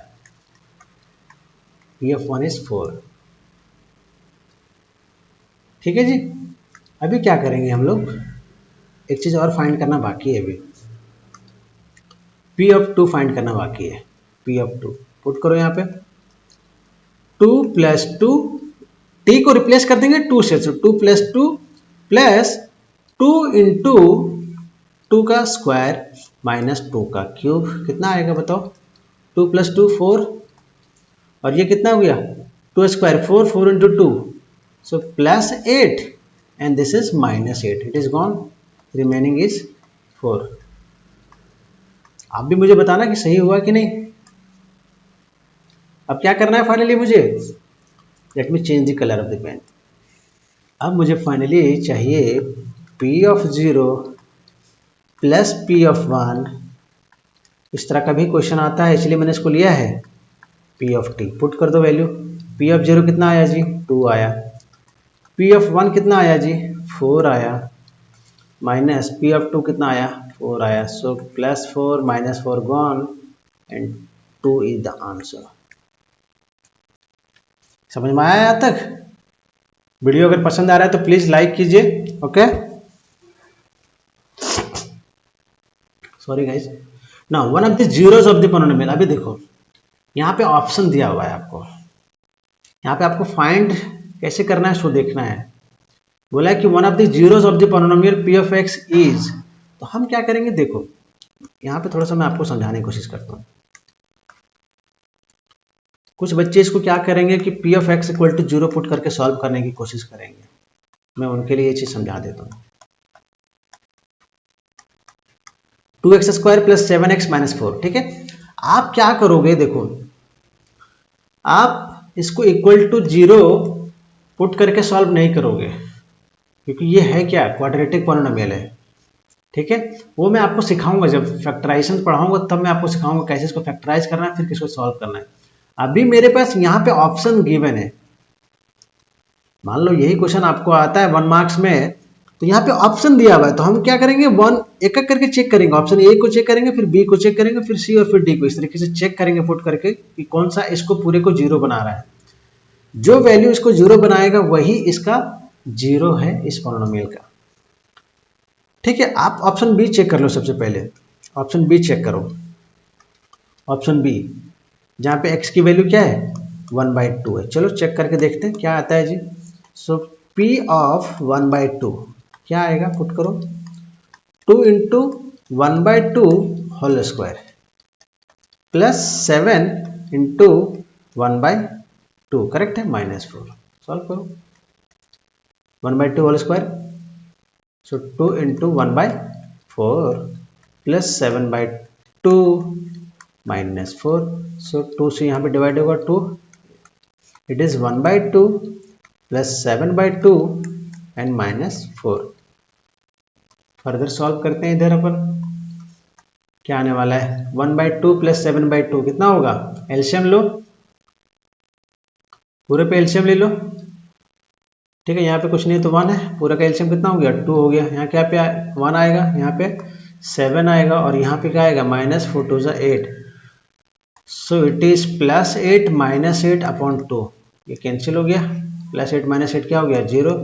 p ऑफ 1 इज 4। ठीक है जी, अभी क्या करेंगे हम लोग, एक चीज और फाइंड करना बाकी है, अभी p ऑफ 2 फाइंड करना बाकी है। p ऑफ 2 पुट करो यहाँ पे, 2 प्लस 2, t को रिप्लेस कर देंगे 2 से, तो 2 प्लस 2 प्लस 2 इंटू 2 का स्क्वायर माइनस 2 का क्यूब, कितना आएगा बताओ, 2 प्लस 2 4, और ये कितना हो गया 2 square 4, 4 into 2, so plus 8 and this is -8, it is gone, remaining is 4। आप भी मुझे बताना कि सही हुआ कि नहीं। अब क्या करना है फाइनली मुझे, let me change the colour of the pen. अब मुझे फाइनली चाहिए p of 0 plus p of 1, इस तरह का भी क्वेश्चन आता है, इसलिए मैंने इसको लिया है। p ऑफ t पुट कर दो वैल्यू, p ऑफ 0 कितना आया जी 2 आया, p ऑफ 1 कितना आया जी 4 आया, माइनस p ऑफ 2 कितना आया 4 आया, so plus 4 minus 4 gone and 2 is the answer. समझ में आया यहाँ तक। वीडियो अगर पसंद आ रहा है तो प्लीज लाइक कीजिए। Okay, sorry guys. Now one of the zeros of the polynomial, अभी देखो यहाँ पे ऑप्शन दिया हुआ है आपको, यहाँ पे आपको फाइंड कैसे करना है सो देखना है। बोला है कि one of the zeros of the polynomial p of x is, तो हम क्या करेंगे, देखो यहाँ पे थोड़ा सा मैं आपको समझाने की कोशिश करता हूँ। कुछ बच्चे इसको क्या करेंगे कि p of x equal to 0 put करके सॉल्व करने की कोशिश करेंगे, मैं उनके लिए ये चीज समझा देता हूँ। 2x square plus 7x minus 4, ठीक है। आप क्या करोगे, देखो आप इसको इक्वल टू 0 पुट करके सॉल्व नहीं करोगे, क्योंकि ये है क्या, क्वाड्रेटिक पॉलिनोमियल है, ठीक है। वो मैं आपको सिखाऊंगा, जब फैक्टराइजेशन पढ़ाऊंगा तब मैं आपको सिखाऊंगा कैसे इसको फैक्टराइज करना है, फिर किसको सॉल्व करना है। अभी मेरे पास यहाँ पे ऑप्शन गिवन है, मान लो यही क्वेश्चन आपको आता है 1 मार्क्स में, तो यहाँ पे ऑप्शन दिया हुआ है, तो हम क्या करेंगे, वन एक एक करके चेक करेंगे, ऑप्शन ए को चेक करेंगे, फिर बी को चेक करेंगे, फिर सी और फिर डी को, इस तरीके से चेक करेंगे पुट करके कि कौन सा इसको पूरे को 0 बना रहा है। जो वैल्यू इसको 0 बनाएगा वही इसका 0 है इस पॉलिनोमियल का, ठीक है। आप ऑप्शन बी चेक कर लो, सबसे पहले ऑप्शन बी चेक करो। ऑप्शन बी जहाँ पे x की वैल्यू क्या है 1/2 है। चलो चेक करके देखते हैं क्या आता है जी। सो p ऑफ 1/2 क्या आएगा, पुट करो 2 into 1/2 whole square plus 7 into 1/2, correct है, -4। सॉल्व करो 1/2 whole square, so 2 into 1/4 plus 7/2 -4, so 2 से यहाँ पे डिवाइड होगा 2, it is 1/2 plus 7/2 and -4। Further solve करते हैं इधर अपन, क्या आने वाला है 1/2 प्लस 7/2 कितना होगा, एलसीएम लो, पूरे पे एलसीएम ले लो, ठीक है। यहाँ पे कुछ नहीं तो 1 है, पूरा का एलसीएम कितना हो गया 2 हो गया। यहाँ क्या पे 1 आएगा, यहाँ पे 7 आएगा और यहाँ पे क्या आएगा -4 2 8, सो इट इज +8 -8 अपॉन 2, ये कैंसिल हो गया, +8 -8 क्या हो गया 0,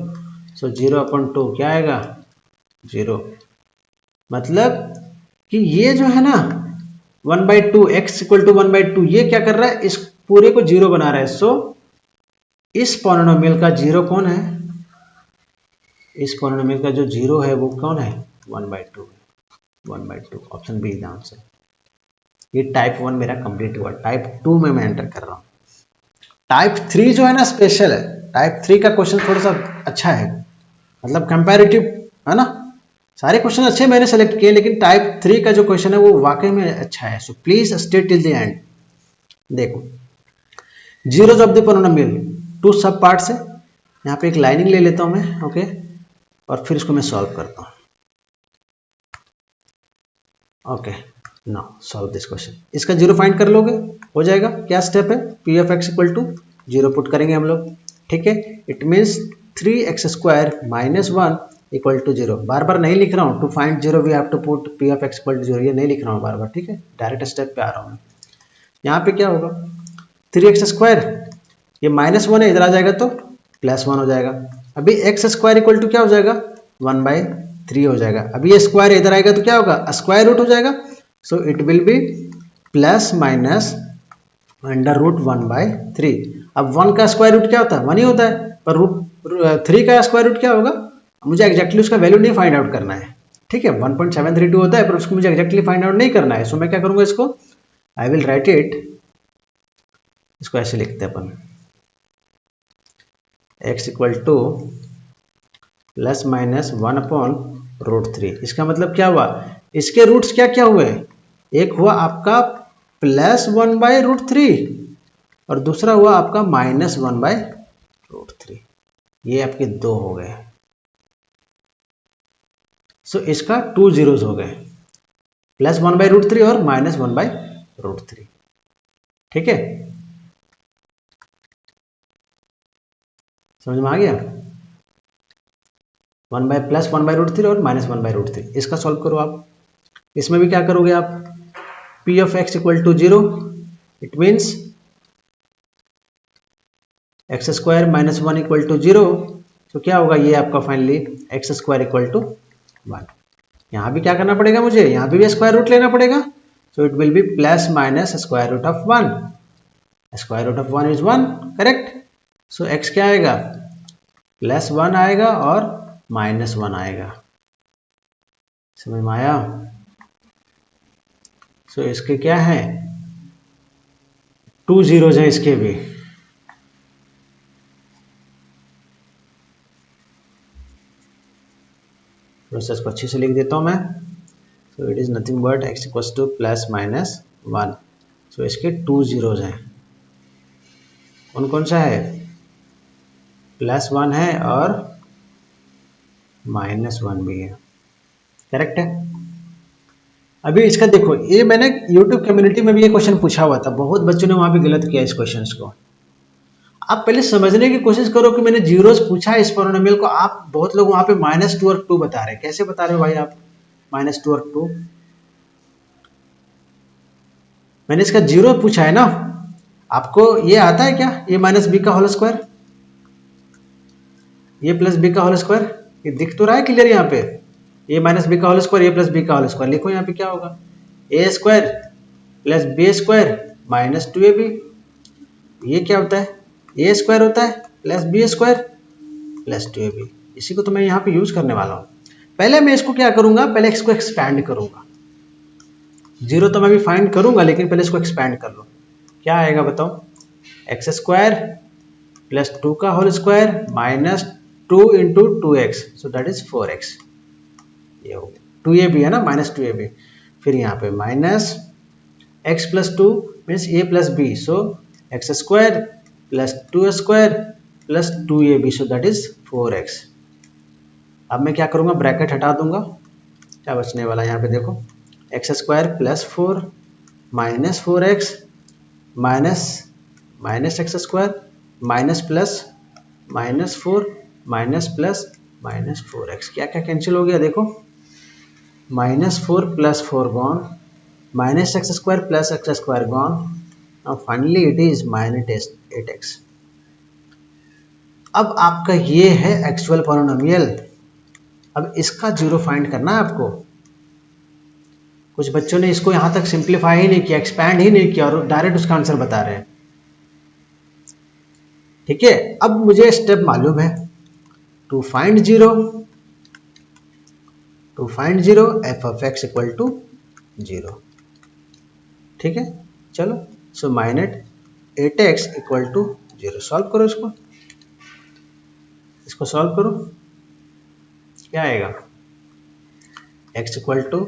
सो 0/2 क्या आएगा 0। मतलब कि ये जो है ना 1/2 x = 1/2 ये क्या कर रहा है, इस पूरे को 0 बना रहा है। सो इस पॉलिनोमियल का 0 कौन है, इस पॉलिनोमियल का जो 0 है वो कौन है 1/2, 1/2, ऑप्शन बी इज आंसर। ये टाइप 1 मेरा कंप्लीट हुआ, टाइप 2 में मैं एंटर कर रहा हूँ। टाइप 3 जो है ना स्पेशल है, टाइप 3 का क्वेश्चन थोड़ा सा अच्छा है, मतलब कंपैरेटिव है ना, सारे क्वेश्चन अच्छे मैंने सेलेक्ट किए लेकिन टाइप 3 का जो क्वेश्चन है वो वाकई में अच्छा है। सो please stay till the and. देखो जीरोज ऑफ द पॉलिनोमियल 2 सब पार्ट्स है, यहाँ पे एक लाइनिंग ले लेता हूं मैं, ओके, और फिर इसको मैं सॉल्व करता हूं। Okay now solve this question. इसका 0 फाइंड कर लोगे, हो जाएगा। क्या स्टेप है, p ऑफ x = 0 पुट करेंगे हम लोग, ठीक है। It means 3x² - 1 = 0। बार बार नहीं लिख रहा हूँ, to find 0 we have to put p of x = 0, ये नहीं लिख रहा हूँ बार बार, ठीक है, डायरेक्ट स्टेप पे आ रहा हूँ मैं। यहाँ पे क्या होगा 3x², ये -1 है, इधर आ जाएगा तो +1 हो जाएगा। अभी x² = क्या हो जाएगा 1/3 हो जाएगा। अभी ये स्क्वायर इधर आएगा तो क्या होगा स्क्वायर रूट हो जाएगा। सो इट विल बी ±√1/3। अब 1 का स्क्वायर रूट क्या होता है 1 ही होता है, पर √3 का स्क्वायर रूट क्या होगा, मुझे एक्जैक्टली उसका वैल्यू नहीं फाइंड आउट करना है, ठीक है। 1.732 होता है पर उसको मुझे एक्जैक्टली फाइंड आउट नहीं करना है। सो मैं क्या करूंगा, इसको आई विल राइट इट, इसको ऐसे लिखते हैं अपन x = ±1/√3। इसका मतलब क्या हुआ, इसके रूट्स क्या क्या हुए, एक हुआ आपका +1/√3 और दूसरा हुआ आपका -1/√3, ये आपके 2 हो गए। सो इसका 2 zeros हो गए, +1/√3 और -1/√3, ठीक है, समझ में आ गया। +1/√3 और -1/√3, इसका सॉल्व करो आप। इसमें भी क्या करोगे आप, p of x = 0, it means x² - 1 = 0। तो क्या होगा ये आपका फाइनली x² = 1। यहाँ भी क्या करना पड़ेगा मुझे, यहाँ भी स्क्वायर रूट लेना पड़ेगा। सो it will B ±√1, √1 is 1, correct. So x क्या आएगा +1 आएगा और -1 आएगा, समझ में आया। सो इसके क्या है 2 zeros हैं इसके भी। प्रोसेस को अच्छे से लिख देता हूं मैं। सो it is nothing but x = +-1। सो इसके 2 zeros हैं, कौन कौन सा है, +1 है और -1 भी है, करेक्ट है। अभी इसका देखो, ये मैंने YouTube कम्युनिटी में भी ये क्वेश्चन पूछा हुआ था, बहुत बच्चों ने वहां भी गलत किया इस क्वेश्चन को। आप पहले समझने की कोशिश करो कि मैंने जीरोस पूछा है इस पॉलिनोमियल को, आप बहुत लोग वहां पे -2 और 2 बता रहे हैं, कैसे बता रहे हो भाई आप -2 और 2। मैंने इसका 0 पूछा है ना, आपको ये आता है क्या, ये -b का होल स्क्वायर, ये +b का होल स्क्वायर, ये दिख तो रहा है क्लियर यहाँ पे, ये -b का होल स्क्वायर, ये +b का होल स्क्वायर। लिखो यहाँ पे क्या होगा a² + b² माइनस 2ab। ये क्या होता है, ए स्क्वायर होता है plus B square plus 2ab। इसी को तो मैं यहाँ पे यूज करने वाला हूँ। पहले मैं इसको क्या करूँगा, पहले इसको एक्सपैंड करूँगा। जीरो तो मैं भी फाइंड करूँगा, लेकिन पहले इसको एक्सपैंड कर लो। क्या आएगा बताओ, एक्स स्क्वायर प्लस 2 का whole square minus 2 into 2x, so that is 4x। ये हो गया, 2ab है ना, माइनस 2ab। फिर यहाँ पे minus x plus 2 means a plus b, so x square plus 2 square plus 2ab, so that is 4x। अब मैं क्या करूँगा, ब्रैकेट हटा दूंगा। क्या बचने वाला है यहाँ पे देखो, x square plus 4 minus 4x minus minus x square minus plus minus 4 minus plus minus 4x। क्या क्या कैंसिल हो गया देखो, minus 4 plus 4 gone, minus x square plus x square gone, now finally it is minus 8x। अब आपका ये है actual polynomial. अब इसका जीरो फाइंड करना है आपको। कुछ बच्चों ने इसको यहां तक सिंप्लीफाई ही नहीं किया, एक्सपैंड ही नहीं किया और डायरेक्ट उसका आंसर बता रहे हैं। ठीक है, अब मुझे स्टेप मालूम है, to find zero F of x equal to 0। ठीक है, चलो, so minus 8x equal to 0। Solve करो इसको सॉल्व करो। क्या आएगा, x equal to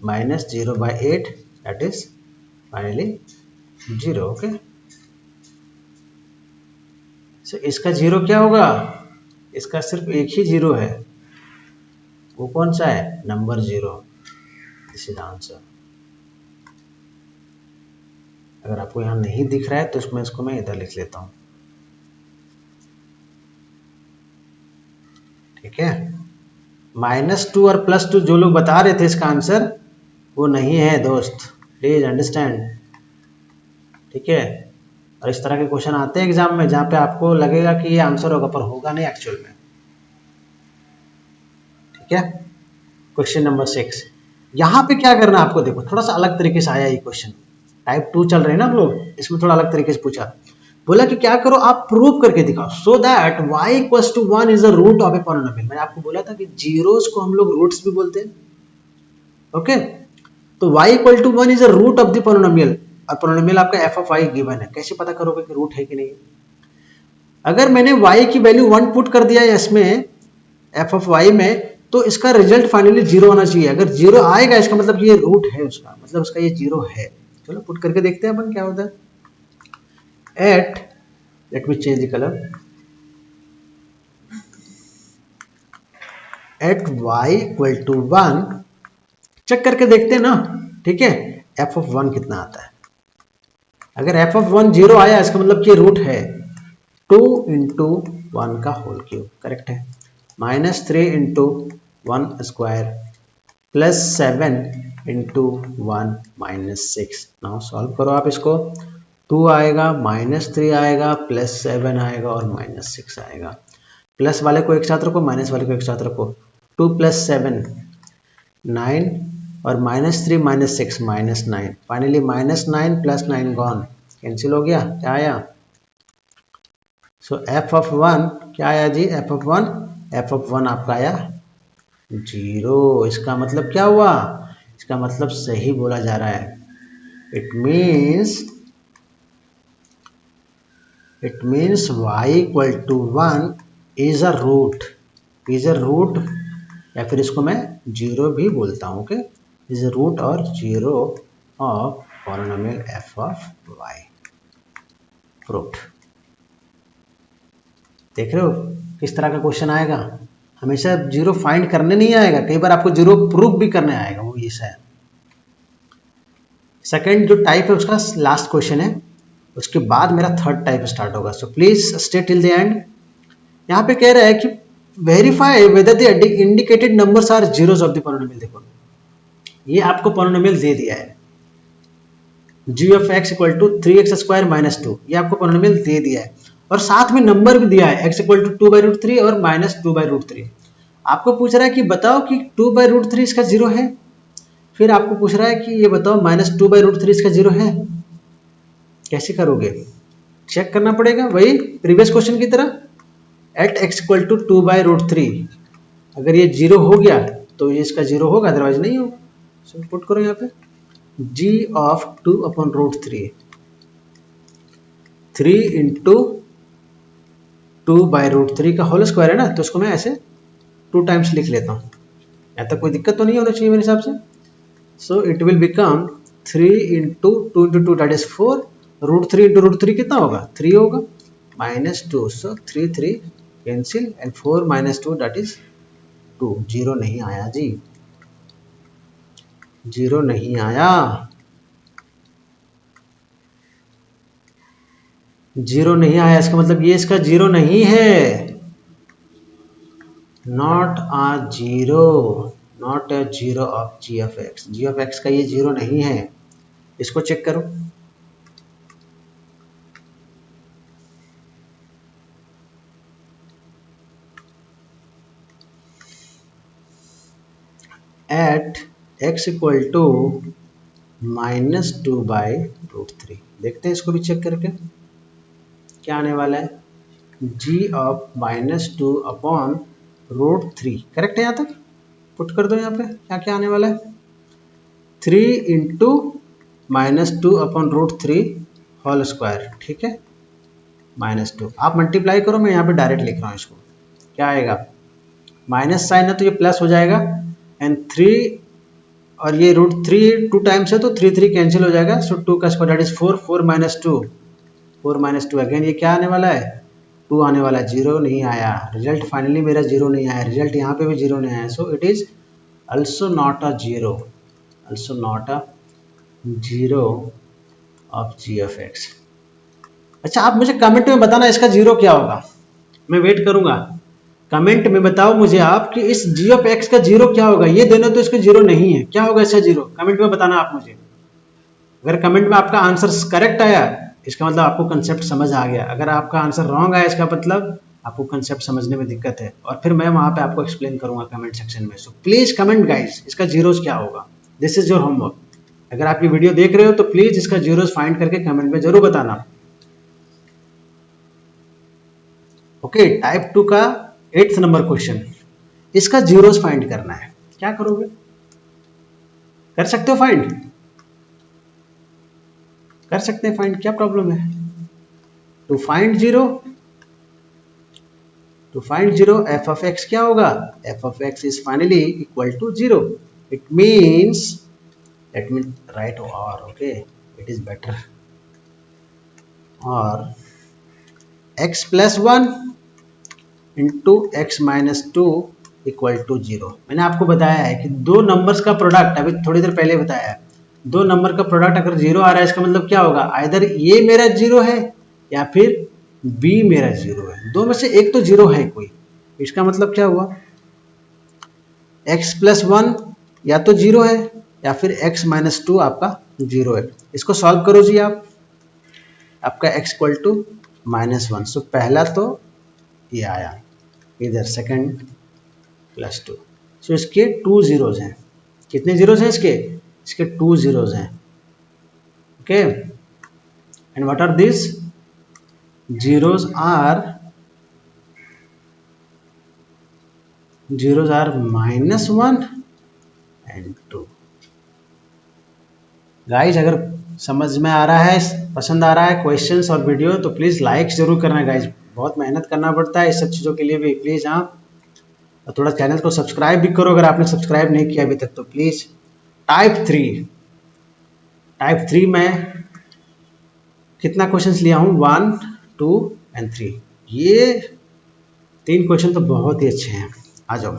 minus 0/8, that is finally 0। Okay, so इसका जीरो क्या होगा, इसका सिर्फ एक ही जीरो है, वो कौन सा है, नंबर 0। This is answer. अगर आपको यहाँ नहीं दिख रहा है तो इसको मैं इधर लिख लेता हूँ। ठीक है, -2 और +2 जो लोग बता रहे थे इसका आंसर, वो नहीं है दोस्त, प्लीज अंडरस्टैंड। ठीक है, और इस तरह के क्वेश्चन आते हैं एग्जाम में जहाँ पे आपको लगेगा कि ये आंसर होगा पर होगा नहीं एक्चुअल में। ठीक है, क्वेश्चन नंबर 6। यहाँ पे क्या करना है आपको, देखो थोड़ा सा अलग तरीके से आया ये क्वेश्चन। टाइप 2 चल रहे हैं ना हम लोग, इसमें थोड़ा अलग तरीके से पूछा। बोला कि क्या करो, आप प्रूव करके दिखाओ, so that y equals to 1 is the root of a polynomial. मैंने आपको बोला था कि जीरोस को हम लोग रूट्स भी बोलते हैं। ओके, तो y equal to 1 is the root of the polynomial, और पॉलिनोमियल आपका f ऑफ y गिवन है। कैसे पता करोगे कि रूट है कि नहीं? अगर मैंने y की वैल्यू 1 पुट कर दिया है इसमें f ऑफ y में, तो इसका रिजल्ट फाइनली 0 होना चाहिए। अगर 0 आएगा इसका मतलब ये रूट है उसका, मतलब उसका ये 0 है। चलो पुट करके देखते हैं अपन क्या होता है। At, let me change the colour, at y equal to 1, check करके देखते हैं ना। ठीक है, f ऑफ 1 कितना आता है। अगर f ऑफ 1 0 आया इसका मतलब कि रूट है 2 इंटू 1 का होल क्यूब, करेक्ट है, -3 into 1 square plus 7 into 1 -6। Now solve करो आप इसको। 2 आएगा, -3 आएगा, +7 आएगा और -6 आएगा। प्लस वाले को एक साथ रखो, माइनस वाले को एक साथ रखो। 2 + 7 9 और -3 -6 -9। फाइनली -9 + 9 गॉन, कैंसिल हो गया। क्या आया, सो f ऑफ 1 क्या आया जी, f ऑफ 1 आपका आया 0। इसका मतलब क्या हुआ, इसका मतलब सही बोला जा रहा है। It means y equal to 1 is a root, या फिर इसको मैं 0 भी बोलता हूँ। ओके, इज अ रूट और 0 of polynomial f of y। Fruit, देख रहे हो किस तरह का क्वेश्चन आएगा। हमेशा 0 फाइंड करने नहीं आएगा, कई बार आपको 0 प्रूव भी करने आएगा, वो ये है। सेकंड जो टाइप है उसका लास्ट क्वेश्चन है, उसके बाद मेरा थर्ड टाइप स्टार्ट होगा। So please stay till the end. यहाँ पे कह रहा है कि verify whether the indicated numbers are zeros of the polynomial. देखो ये आपको पॉलिनोमियल दे दिया है, g of x equal to 3x² - 2, ये आपको पॉलिनोमियल दे दिया है और साथ में नंबर भी दिया है x इक्वल टू 2/√3 और -2/√3। आपको पूछ रहा है कि बताओ कि 2/√3 इसका 0 है, फिर आपको पूछ रहा है कि ये बताओ -2/√3 इसका 0 है। कैसे करोगे? चेक करना पड़ेगा, वही प्रीवियस क्वेश्चन की तरह, एट एक्स इक्वल टू 2/√3। अगर ये 0 हो गया तो ये इसका 0 होगा, अदरवाइज नहीं होगा। सो पुट करो यहाँ पे g ऑफ 2/√3, 3 इंटू 2/√3 का होल स्क्वायर है ना, तो उसको मैं ऐसे 2 टाइम्स लिख लेता हूँ। यहाँ तक कोई दिक्कत तो नहीं होना चाहिए मेरे हिसाब से। सो it will become 3 into 2 into 2 that is 4, √3 into √3 कितना होगा? 3 होगा, -2, सो 3 कैंसिल एंड 4 - 2 दैट इज 2। 0 नहीं आया जी, 0 नहीं आया, 0 नहीं आया। इसका मतलब ये इसका 0 नहीं है, not a zero, not a zero of g of x. G of x का ये 0 नहीं है, इसको चेक करो। एट एक्स इक्वल टू -2/√3, देखते हैं इसको भी चेक करके क्या आने वाला है। g ऑफ -2/√3 करेक्ट है, यहाँ तक पुट कर दो। यहाँ पे क्या क्या आने वाला है? 3 इंटू -2/√3 होल स्क्वायर, ठीक है, -2। आप मल्टीप्लाई करो, मैं यहाँ पे डायरेक्ट लिख रहा हूँ इसको। क्या आएगा? माइनस साइन है तो ये प्लस हो जाएगा, एंड 3 और ये √3 2 टाइम्स है तो 3 कैंसिल हो जाएगा। सो 2 का स्क्वायर दैट इज 4, 4 - 2, 4 - 2 अगेन ये क्या आने वाला है? 2 आने वाला है। 0 नहीं आया, रिजल्ट फाइनली मेरा 0 नहीं आया, रिजल्ट यहाँ पे भी 0 नहीं आया। So it is also not a zero, also not a zero of g of x. अच्छा, आप मुझे कमेंट में बताना इसका 0 क्या होगा, मैं वेट करूंगा। कमेंट में बताओ मुझे आप कि इस जी ऑफ एक्स का 0 क्या होगा। ये दोनों तो इसका 0 नहीं है, क्या होगा इसका 0? कमेंट में बताना आप मुझे। अगर कमेंट में आपका आंसर करेक्ट आया, इसका मतलब आपको कंसेप्ट समझ आ गया। अगर आपका आंसर रॉन्ग आया, इसका मतलब आपको कंसेप्ट समझने में दिक्कत है, और फिर मैं वहां पे आपको एक्सप्लेन करूंगा कमेंट सेक्शन में। सो प्लीज कमेंट गाइस, इसका जीरोस क्या होगा। This is your homework. अगर आप ये वीडियो देख रहे हो तो प्लीज इसका जीरोस फाइंड करके कमेंट में जरूर बताना। ओके, टाइप 2 का 8th नंबर क्वेश्चन, इसका जीरोस फाइंड करना है। क्या करोगे? कर सकते हो फाइंड, कर सकते हैं फाइंड, क्या प्रॉब्लम है? To find zero, to find zero F of x क्या होगा? F of x is finally equal to 0। It means, let me write और, ओके, इट इज बेटर, और x plus 1 into x minus 2 equal to 0। मैंने आपको बताया है कि दो नंबर्स का प्रोडक्ट, अभी थोड़ी देर पहले बताया है, दो नंबर का प्रोडक्ट अगर 0 आ रहा है, इसका मतलब क्या होगा? आइदर ये मेरा 0 है या फिर b मेरा 0 है, दो में से एक तो 0 है कोई। इसका मतलब क्या हुआ? x प्लस 1 या तो 0 है या फिर x माइनस 2 आपका 0 है। इसको सॉल्व करो जी आप, आपका x इक्वल टू -1। सो पहला तो ये आया इधर, सेकंड +2। सो इसके 2 जीरोज हैं। कितने जीरोज हैं इसके? इसके 2 जीरोज हैं। Okay, and what are this zeros? Are zeros are -1 and 2। Guys, अगर समझ में आ रहा है, पसंद आ रहा है क्वेश्चंस और वीडियो, तो प्लीज़ लाइक जरूर करना गाइज। बहुत मेहनत करना पड़ता है इस सब चीज़ों के लिए भी, प्लीज़। हाँ, और थोड़ा चैनल को सब्सक्राइब भी करो अगर आपने सब्सक्राइब नहीं किया अभी तक तो प्लीज़। टाइप 3, टाइप 3 में कितना क्वेश्चंस लिया हूँ? 1, 2 एंड 3। ये 3 क्वेश्चन तो बहुत ही अच्छे हैं। आ जाओ।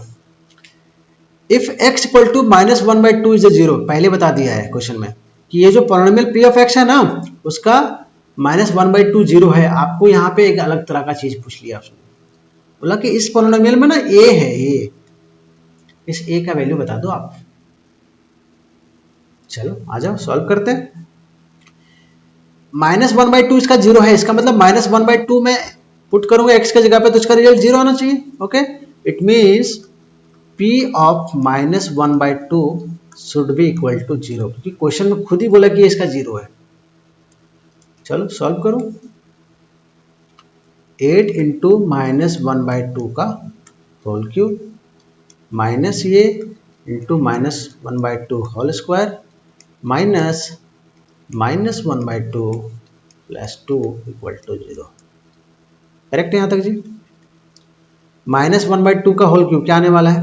If x equal to -1/2 is 0, पहले बता दिया है क्वेश्चन में कि ये जो पॉलिनोमियल p ऑफ x है ना, उसका -1/2 0 है। आपको यहाँ पे एक अलग तरह का चीज पूछ लिया उसने, बोला कि इस पॉलिनोमियल में ना a है, a, इस a का वैल्यू बता दो आप। चलो आ जाओ, सॉल्व करते हैं। -1/2 इसका 0 है, इसका मतलब -1/2 में पुट करूंगा x की जगह पे तो इसका रिजल्ट 0 आना चाहिए। Okay, it means p of -1/2 should be equal to 0, क्योंकि क्वेश्चन में खुद ही बोला कि इसका 0 है। चलो सॉल्व करो। 8 इंटू -1/2 का होल क्यूब माइनस ये into -1/2 whole square minus -1/2 plus 2 equal to 0। Correct है यहाँ तक जी? -1/2 का होल क्यूब क्या आने वाला है?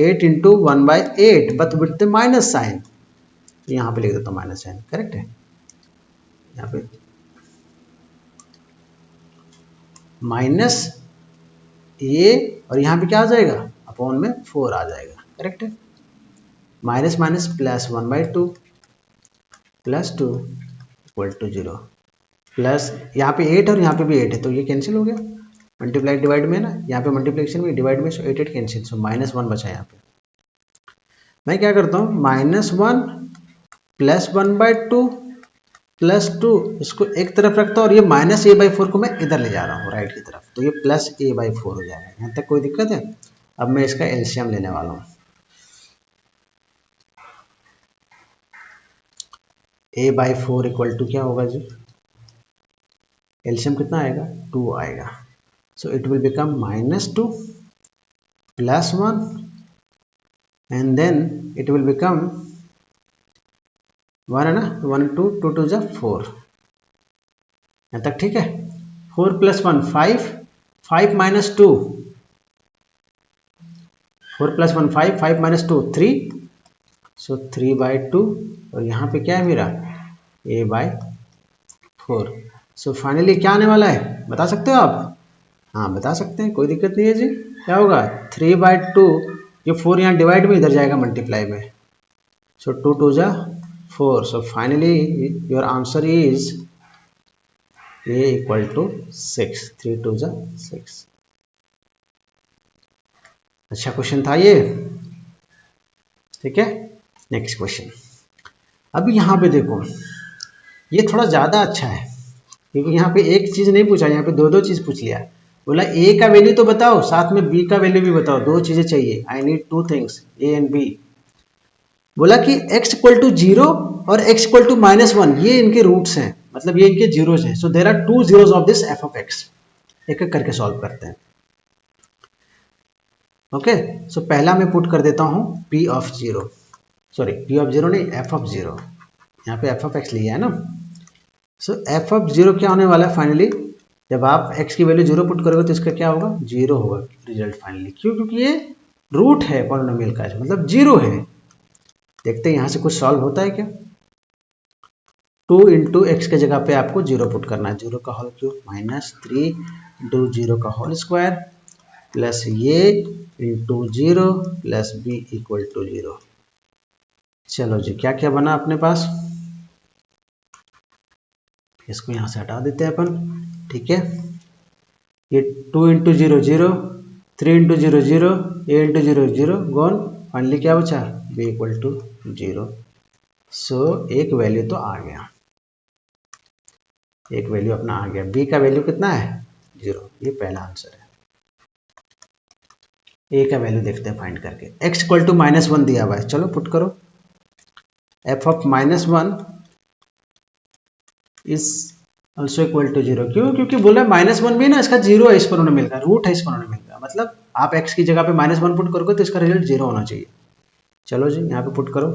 8 into 1/8 but with the minus sign, यहाँ पे लिख देता हूँ माइनस साइन। करेक्ट है, यहाँ पे माइनस ये और यहाँ पे क्या आ जाएगा? अपॉन में 4 आ जाएगा। करेक्ट है, minus minus plus 1/2 plus 2 equal to 0 plus यहाँ पे 8 और यहाँ पे भी 8 है तो ये कैंसिल हो गया। मल्टीप्लाई डिवाइड में ना, यहाँ पे मल्टीप्लिकेशन में डिवाइड में, सो 8 कैंसिल, सो -1 बचा यहाँ पे। मैं क्या करता हूँ, -1 प्लस 1/2 प्लस 2 इसको एक तरफ रखता हूँ और ये -a/4 को मैं इधर ले जा रहा हूँ राइट की तरफ, तो ये +a/4 हो जाएगा। यहाँ तक कोई दिक्कत है? अब मैं इसका एलसीएम लेने वाला हूँ। a/4 इक्वल टू क्या होगा जी? एलसीएम कितना आएगा? 2 आएगा। So it will become -2 plus 1 and then it will become 1 है ना, 1 2 2 2 जा 4। यहाँ तक ठीक है? 4 प्लस 1 5, 5 माइनस 2, 4 प्लस 1 5, 5 माइनस 2 3, सो 3/2 और यहाँ पे क्या है मेरा? a/4। सो फाइनली क्या आने वाला है, बता सकते हो आप? हाँ बता सकते हैं, कोई दिक्कत नहीं है जी। क्या होगा? 3/2, ये 4 यहाँ डिवाइड में इधर जाएगा मल्टीप्लाई में, सो 2 2 जा 4। So finally your answer is a equal to 6, 3 2 जा 6। अच्छा क्वेश्चन था ये, ठीक है। नेक्स्ट क्वेश्चन, अभी यहाँ पे देखो, ये थोड़ा ज़्यादा अच्छा है क्योंकि यहाँ पे एक चीज़ नहीं पूछा, यहाँ पे दो दो चीज़ पूछ लिया। बोला a का वैल्यू तो बताओ, साथ में b का वैल्यू भी बताओ, दो चीज़ें चाहिए। I need 2 things, a and b। बोला कि x इक्वल टू 0 और x इक्वल टू -1 ये इनके रूट्स हैं, मतलब ये इनके जीरोज हैं। So there are 2 zeros of this f of x। एक एक करके सॉल्व करते हैं। ओके, सो पहला मैं पुट कर देता हूँ p of 0, sorry p of 0 नहीं, f ऑफ 0। यहाँ पे f ऑफ x लिया है ना। सो f ऑफ 0 क्या होने वाला है फाइनली? जब आप x की वैल्यू 0 पुट करोगे तो इसका क्या होगा? 0 होगा रिजल्ट फाइनली। क्यों? क्योंकि ये रूट है पॉलिनोमियल का, मतलब 0 है। देखते हैं यहाँ से कुछ सॉल्व होता है क्या। 2 इंटू एक्स के जगह पे आपको 0 पुट करना है, 0 का होल क्यूब -3 इंटू 0 का होल स्क्वायर प्लस ये into 0 plus b equal to 0। चलो जी, क्या क्या बना अपने पास, इसको यहाँ से हटा देते हैं अपन, ठीक है। ये 2 into 0 0, 3 into 0 0, a into 0 0 gone. Finally क्या बचा? b equal to 0। सो एक वैल्यू तो आ गया, एक वैल्यू अपना आ गया। b का वैल्यू कितना है? 0। ये पहला आंसर है। a का वैल्यू देखते हैं फाइंड करके। x इक्वल टू -1 दिया हुआ है, चलो पुट करो। f of -1 is also equal to 0। क्यों? क्योंकि बोला -1 भी ना इसका 0 है, इस पॉलिनोमियल का रूट है, इस पॉलिनोमियल का। मतलब आप x की जगह पे -1 पुट करोगे तो इसका रिजल्ट 0 होना चाहिए। चलो जी, यहाँ पे पुट करो।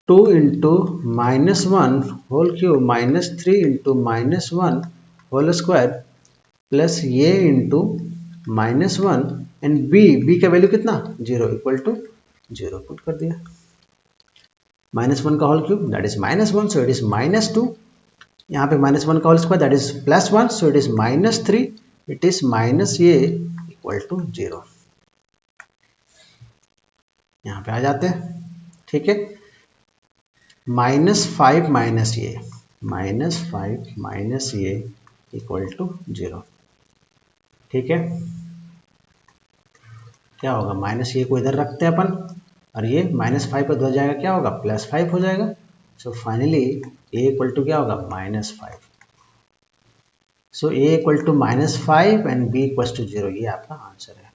2 into -1 whole cube -3 into -1 whole square plus ये इंटू -1 एंड b का वैल्यू कितना? 0 इक्वल टू 0 पुट कर दिया। -1 का whole cube that is -1, so it is -2। यहाँ पे -1 का whole square that is +1, so it is -3, it is minus ये इक्वल टू 0। यहाँ पे आ जाते हैं, ठीक है। -5 माइनस ये -5 माइनस ये इक्वल टू 0, ठीक है। क्या होगा? माइनस ये को इधर रखते हैं अपन और ये -5 पर उधर जाएगा, क्या होगा? +5 हो जाएगा। So finally a equal to क्या होगा? -5। So a equal to -5 and b equal to 0, ये आपका आंसर है।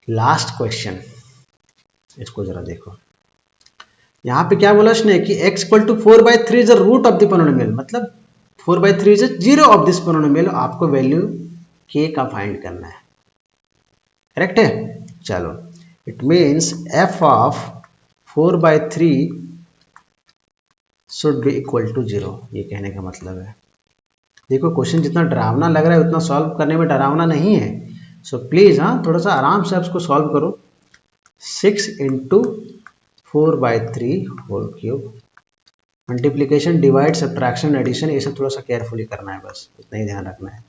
लास्ट क्वेश्चन, इसको जरा देखो। यहाँ पे क्या बोला उसने कि x equal to 4/3 is the root of the polynomial, मतलब 4/3 is zero of this polynomial. आपको वैल्यू k का फाइंड करना है, करेक्ट है। चलो, it means f of 4/3 should be equal to 0, ये कहने का मतलब है। देखो क्वेश्चन जितना डरावना लग रहा है उतना सॉल्व करने में डरावना नहीं है। सो प्लीज़ थोड़ा सा आराम से उसको सॉल्व करो। 6 into 4/3 whole cube, multiplication, divide, subtraction, addition, ये सब थोड़ा सा केयरफुली करना है, बस इतना ही ध्यान रखना है।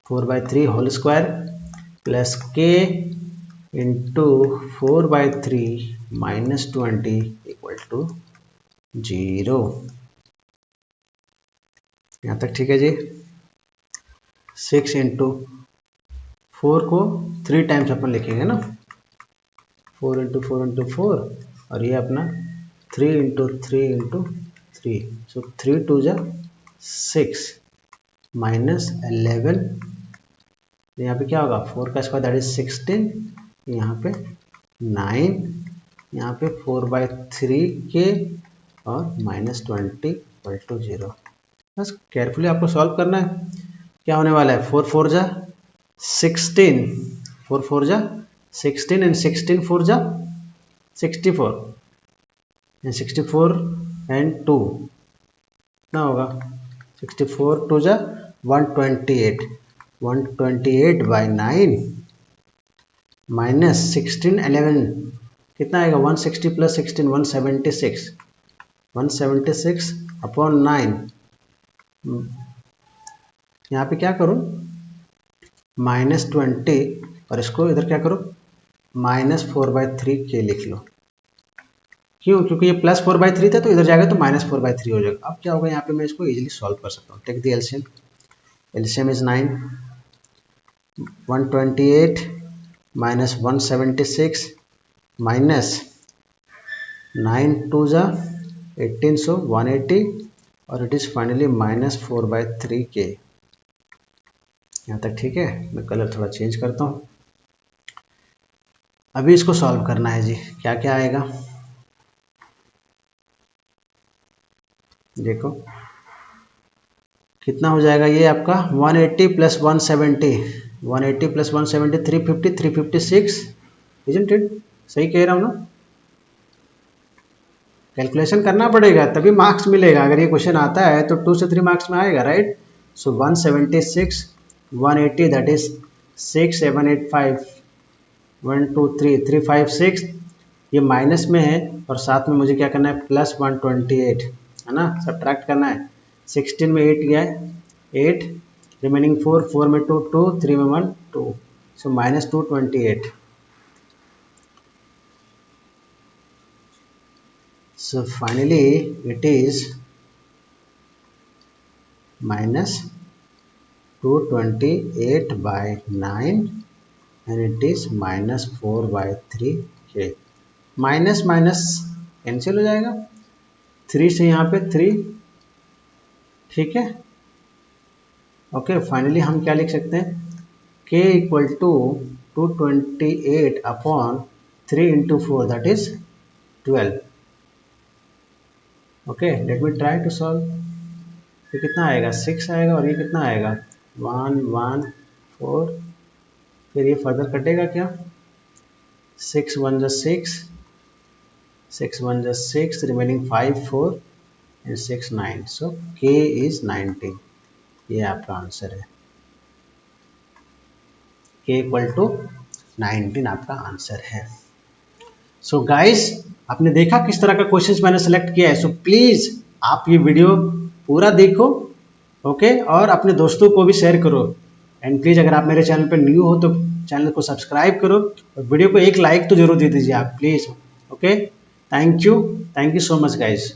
4/3 होल स्क्वायर प्लस के इंटू 4/3 माइनस 20 इक्वल टू 0। यहाँ तक ठीक है जी। 6 इंटू 4 को 3 टाइम्स अपन लिखेंगे ना, 4 इंटू 4 इंटू 4, और ये अपना 3 इंटू 3 इंटू 3, सो 3 2 जा 6 माइनस 11, यहाँ पे क्या होगा 4 का स्क्वायर दैट इज 16, यहाँ पे 9, यहाँ पे 4/3 के और माइनस 20 इक्वल टू 0। बस केयरफुली आपको सॉल्व करना है। क्या होने वाला है 4 4 जा 16, 4 4 जा 16 एंड 16 4 जा 64 एंड 64 एंड 2 कितना होगा 64 2 जा 128, 128 बाई 9 माइनस 16 11 कितना आएगा 160 प्लस 16 176, 176 अपॉन 9। यहाँ पे क्या करो -20 और इसको इधर क्या करो -4/3 के लिख लो। क्यों? क्योंकि ये +4/3 था तो इधर जाएगा तो -4/3 हो जाएगा। अब क्या होगा यहाँ पे मैं इसको इजीली सॉल्व कर सकता हूँ। Take the LCM, LCM is 9, 128 minus 176 minus 9 2 जा 18, सो 180 और इट इज़ फाइनली -4/3 के। यहाँ तक ठीक है। मैं कलर थोड़ा चेंज करता हूँ। अभी इसको सॉल्व करना है जी। क्या क्या आएगा देखो, कितना हो जाएगा ये आपका 180 प्लस 170, 180 प्लस 170 350, 356, इजंट इट? सही कह रहा हूँ ना? कैलकुलेशन करना पड़ेगा तभी मार्क्स मिलेगा। अगर ये क्वेश्चन आता है तो 2 से 3 मार्क्स में आएगा, राइट? सो 176 180 दैट इज 6 7 8 5 1 2 3 356, ये माइनस में है और साथ में मुझे क्या करना है प्लस 128 है ना, सब्ट्रैक्ट करना है। 16 में 8 गया है 8, रिमेनिंग 4, 4 में 2 2, 3 में 1 2, सो -228। So finally it is -228 by 9 and it is -4/3 k। Minus minus cancel हो जाएगा, 3 से यहाँ पे 3, ठीक है। ओके, फाइनली हम क्या लिख सकते हैं k equal to 228 upon 3 into 4 that is 12। Okay, let me try to solve. ये कितना आएगा 6 आएगा और ये कितना आएगा 1 1 4, फिर ये फर्दर कटेगा क्या 6 1 जा 6, 6 1 जा 6, remaining 5 4 and 6 9, so k is 19। ये आपका आंसर है, k इक्वल टू 19 आपका आंसर है। सो गाइस, आपने देखा किस तरह का क्वेश्चंस मैंने सेलेक्ट किया है। सो प्लीज आप ये वीडियो पूरा देखो, ओके, और अपने दोस्तों को भी शेयर करो। एंड प्लीज अगर आप मेरे चैनल पर न्यू हो तो चैनल को सब्सक्राइब करो और वीडियो को एक लाइक तो जरूर दे दीजिए आप please. Okay, thank you so much guys.